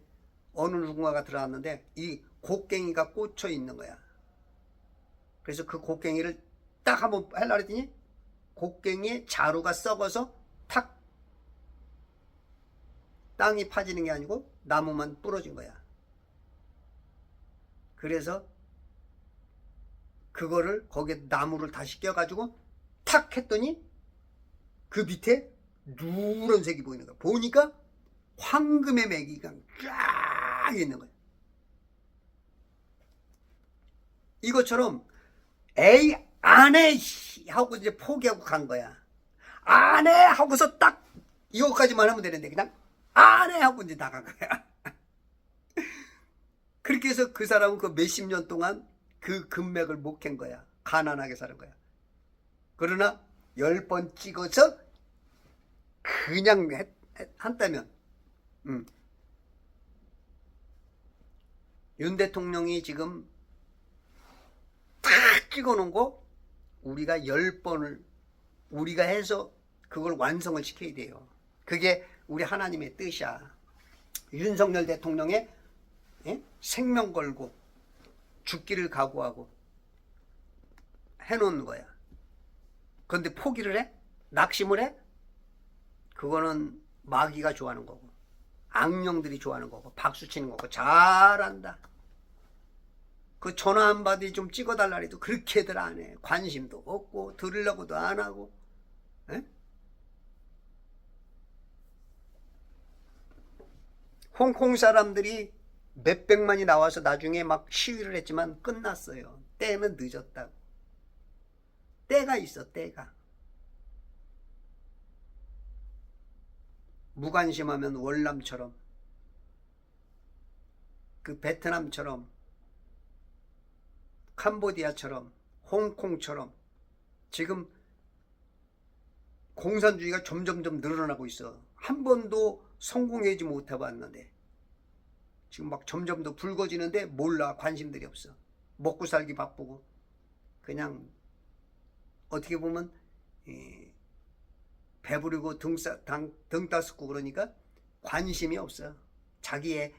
어느 누군가가 들어왔는데 이 곡괭이가 꽂혀 있는 거야. 그래서 그 곡괭이를 딱 한번 하려고 했더니 곡괭이에 자루가 썩어서 탁 땅이 파지는 게 아니고 나무만 부러진 거야. 그래서 그거를 거기에 나무를 다시 껴가지고 탁 했더니 그 밑에 누런색이 보이는 거야. 보니까 황금의 매기가 쫙 있는 거야. 이것처럼 에이 안 해 하고 이제 포기하고 간 거야. 안 해 하고서 딱 이거까지만 하면 되는데 그냥 안 해 하고 이제 나간 거야. 그렇게 해서 그 사람은 그 몇십 년 동안 그 금맥을 못 캔 거야. 가난하게 사는 거야. 그러나 10번 찍어서 그냥 한다면 윤 대통령이 지금 탁 찍어놓은 거 우리가 10번을 우리가 해서 그걸 완성을 시켜야 돼요. 그게 우리 하나님의 뜻이야. 윤석열 대통령의 생명 걸고 죽기를 각오하고 해놓은 거야. 그런데 포기를 해? 낙심을 해? 그거는 마귀가 좋아하는 거고 악령들이 좋아하는 거고 박수치는 거고. 잘한다. 그 전화 한 마디 좀 찍어달라 해도 그렇게들 안 해. 관심도 없고 들으려고도 안 하고. 에? 홍콩 사람들이 몇백만이 나와서 나중에 막 시위를 했지만 끝났어요. 때는 늦었다고. 때가 있어. 때가. 무관심하면 월남처럼 그 베트남처럼 캄보디아처럼 홍콩처럼 지금 공산주의가 점점점 늘어나고 있어. 한 번도 성공하지 못해 봤는데 지금 막 점점 더 붉어지는데 몰라. 관심들이 없어. 먹고 살기 바쁘고 그냥 어떻게 보면 배부르고 등 따숩고 그러니까 관심이 없어. 자기의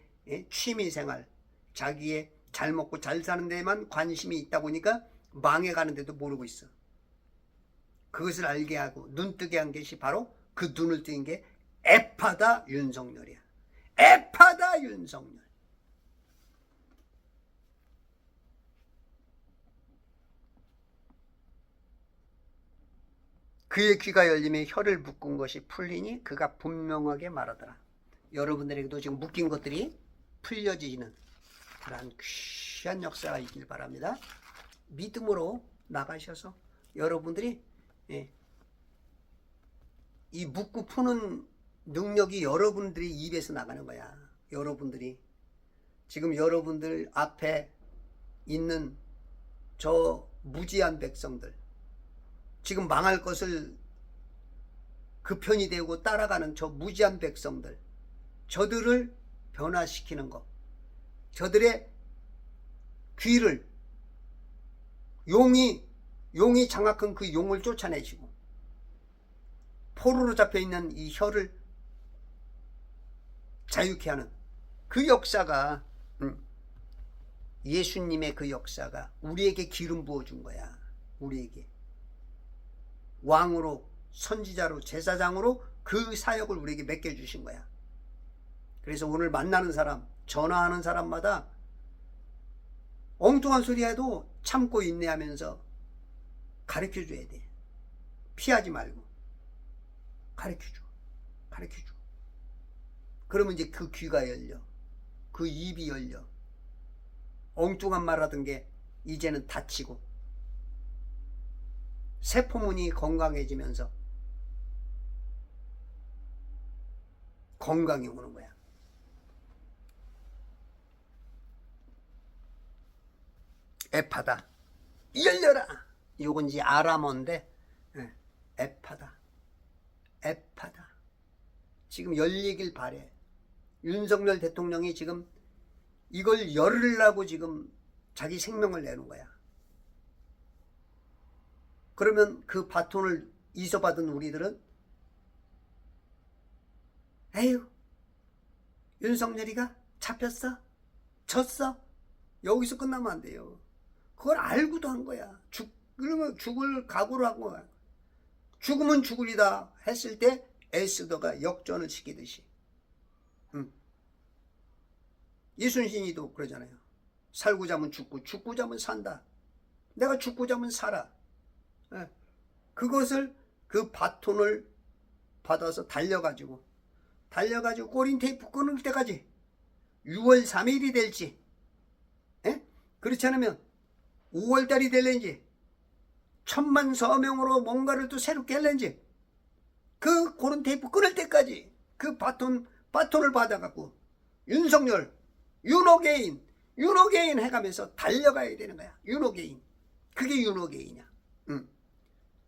취미생활, 자기의 잘 먹고 잘 사는 데만 관심이 있다 보니까 망해가는데도 모르고 있어. 그것을 알게 하고 눈뜨게 한 것이 바로 그 눈을 뜬 게 애파다 윤석열이야. 애파다 윤석열. 그의 귀가 열리며 혀를 묶은 것이 풀리니 그가 분명하게 말하더라. 여러분들에게도 지금 묶인 것들이 풀려지는 그러한 귀한 역사가 있길 바랍니다. 믿음으로 나가셔서 여러분들이 이 묶고 푸는 능력이 여러분들이 입에서 나가는 거야. 여러분들이 지금 여러분들 앞에 있는 저 무지한 백성들, 지금 망할 것을 그 편이 되고 따라가는 저 무지한 백성들, 저들을 변화시키는 것, 저들의 귀를 용이 장악한 그 용을 쫓아내시고 포로로 잡혀있는 이 혀를 자유케 하는 그 역사가 예수님의 그 역사가 우리에게 기름 부어준 거야. 우리에게 왕으로 선지자로 제사장으로 그 사역을 우리에게 맡겨주신 거야. 그래서 오늘 만나는 사람, 전화하는 사람마다 엉뚱한 소리 해도 참고 인내하면서 가르쳐줘야 돼. 피하지 말고 가르쳐줘. 그러면 이제 그 귀가 열려, 그 입이 열려, 엉뚱한 말 하던 게 이제는 닫히고 세포문이 건강해지면서 건강이 오는 거야. 에파다, 열려라. 요건 이제 아람어인데 에파다. 지금 열리길 바래. 윤석열 대통령이 지금 이걸 열으려고 지금 자기 생명을 내는 거야. 그러면 그 바톤을 이서받은 우리들은 에휴, 윤석열이가 잡혔어? 졌어? 여기서 끝나면 안 돼요. 그걸 알고도 한 거야. 그러면 죽을 각오로 한 거야. 죽으면 죽으리다 했을 때 에스더가 역전을 시키듯이. 이순신이도 그러잖아요. 살고자 하면 죽고 죽고자 하면 산다. 내가 죽고자 하면 살아. 그것을 그 바톤을 받아서 달려가지고 꼬린 테이프 끊을 때까지 6월 3일이 될지 그렇지 않으면 5월달이 될는지 1000만 서명으로 뭔가를 또 새롭게 할는지 그 고른 테이프 끊을 때까지 그 바톤을 받아갖고 윤석열 윤호개인 해가면서 달려가야 되는 거야. 윤호개인. 그게 윤호개인이야.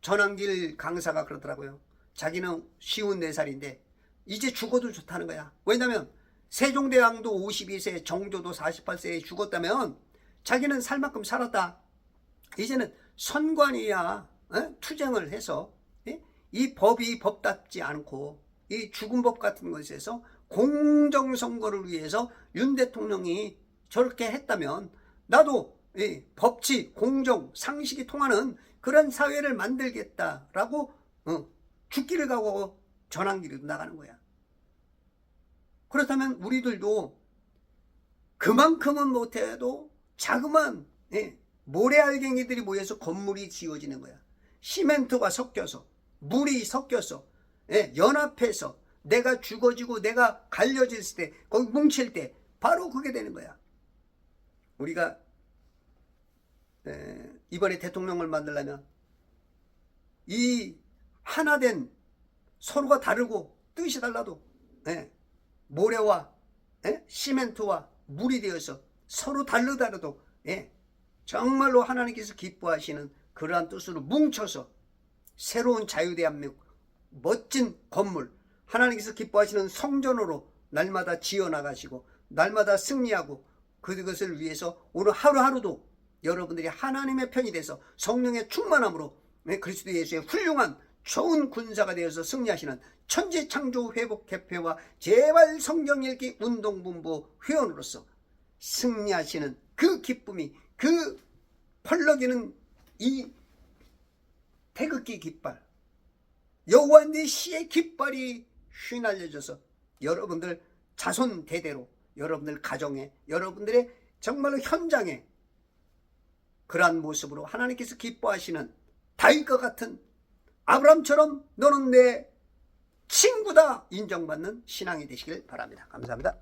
전환길 강사가 그러더라고요. 자기는 54살인데 이제 죽어도 좋다는 거야. 왜냐면 세종대왕도 52세, 정조도 48세에 죽었다면 자기는 살 만큼 살았다. 이제는 선관위야 투쟁을 해서 이 법이 법답지 않고 이 죽은 법 같은 것에서 공정선거를 위해서 윤 대통령이 저렇게 했다면 나도 법치, 공정, 상식이 통하는 그런 사회를 만들겠다라고 죽기를 각오하고 전환길로 나가는 거야. 그렇다면 우리들도 그만큼은 못해도 자그만 모래알갱이들이 모여서 건물이 지어지는 거야. 시멘트가 섞여서 물이 섞여서 연합해서 내가 죽어지고 내가 갈려질 때 거기 뭉칠 때 바로 그게 되는 거야. 우리가 이번에 대통령을 만들려면 이 하나된 서로가 다르고 뜻이 달라도 모래와 시멘트와 물이 되어서 서로 다르더라도 정말로 하나님께서 기뻐하시는 그러한 뜻으로 뭉쳐서 새로운 자유대한민국 멋진 건물 하나님께서 기뻐하시는 성전으로 날마다 지어나가시고 날마다 승리하고 그것을 위해서 오늘 하루하루도 여러분들이 하나님의 편이 돼서 성령의 충만함으로 그리스도 예수의 훌륭한 좋은 군사가 되어서 승리하시는 천지창조회복협회와 재발 성경읽기 운동본부 회원으로서 승리하시는 그 기쁨이, 그 펄럭이는 이 태극기 깃발, 여호와 네 시의 깃발이 휘날려져서 여러분들 자손 대대로, 여러분들 가정에, 여러분들의 정말로 현장에 그러한 모습으로 하나님께서 기뻐하시는 다윗과 같은, 아브라함처럼 너는 내 친구다 인정받는 신앙이 되시길 바랍니다. 감사합니다.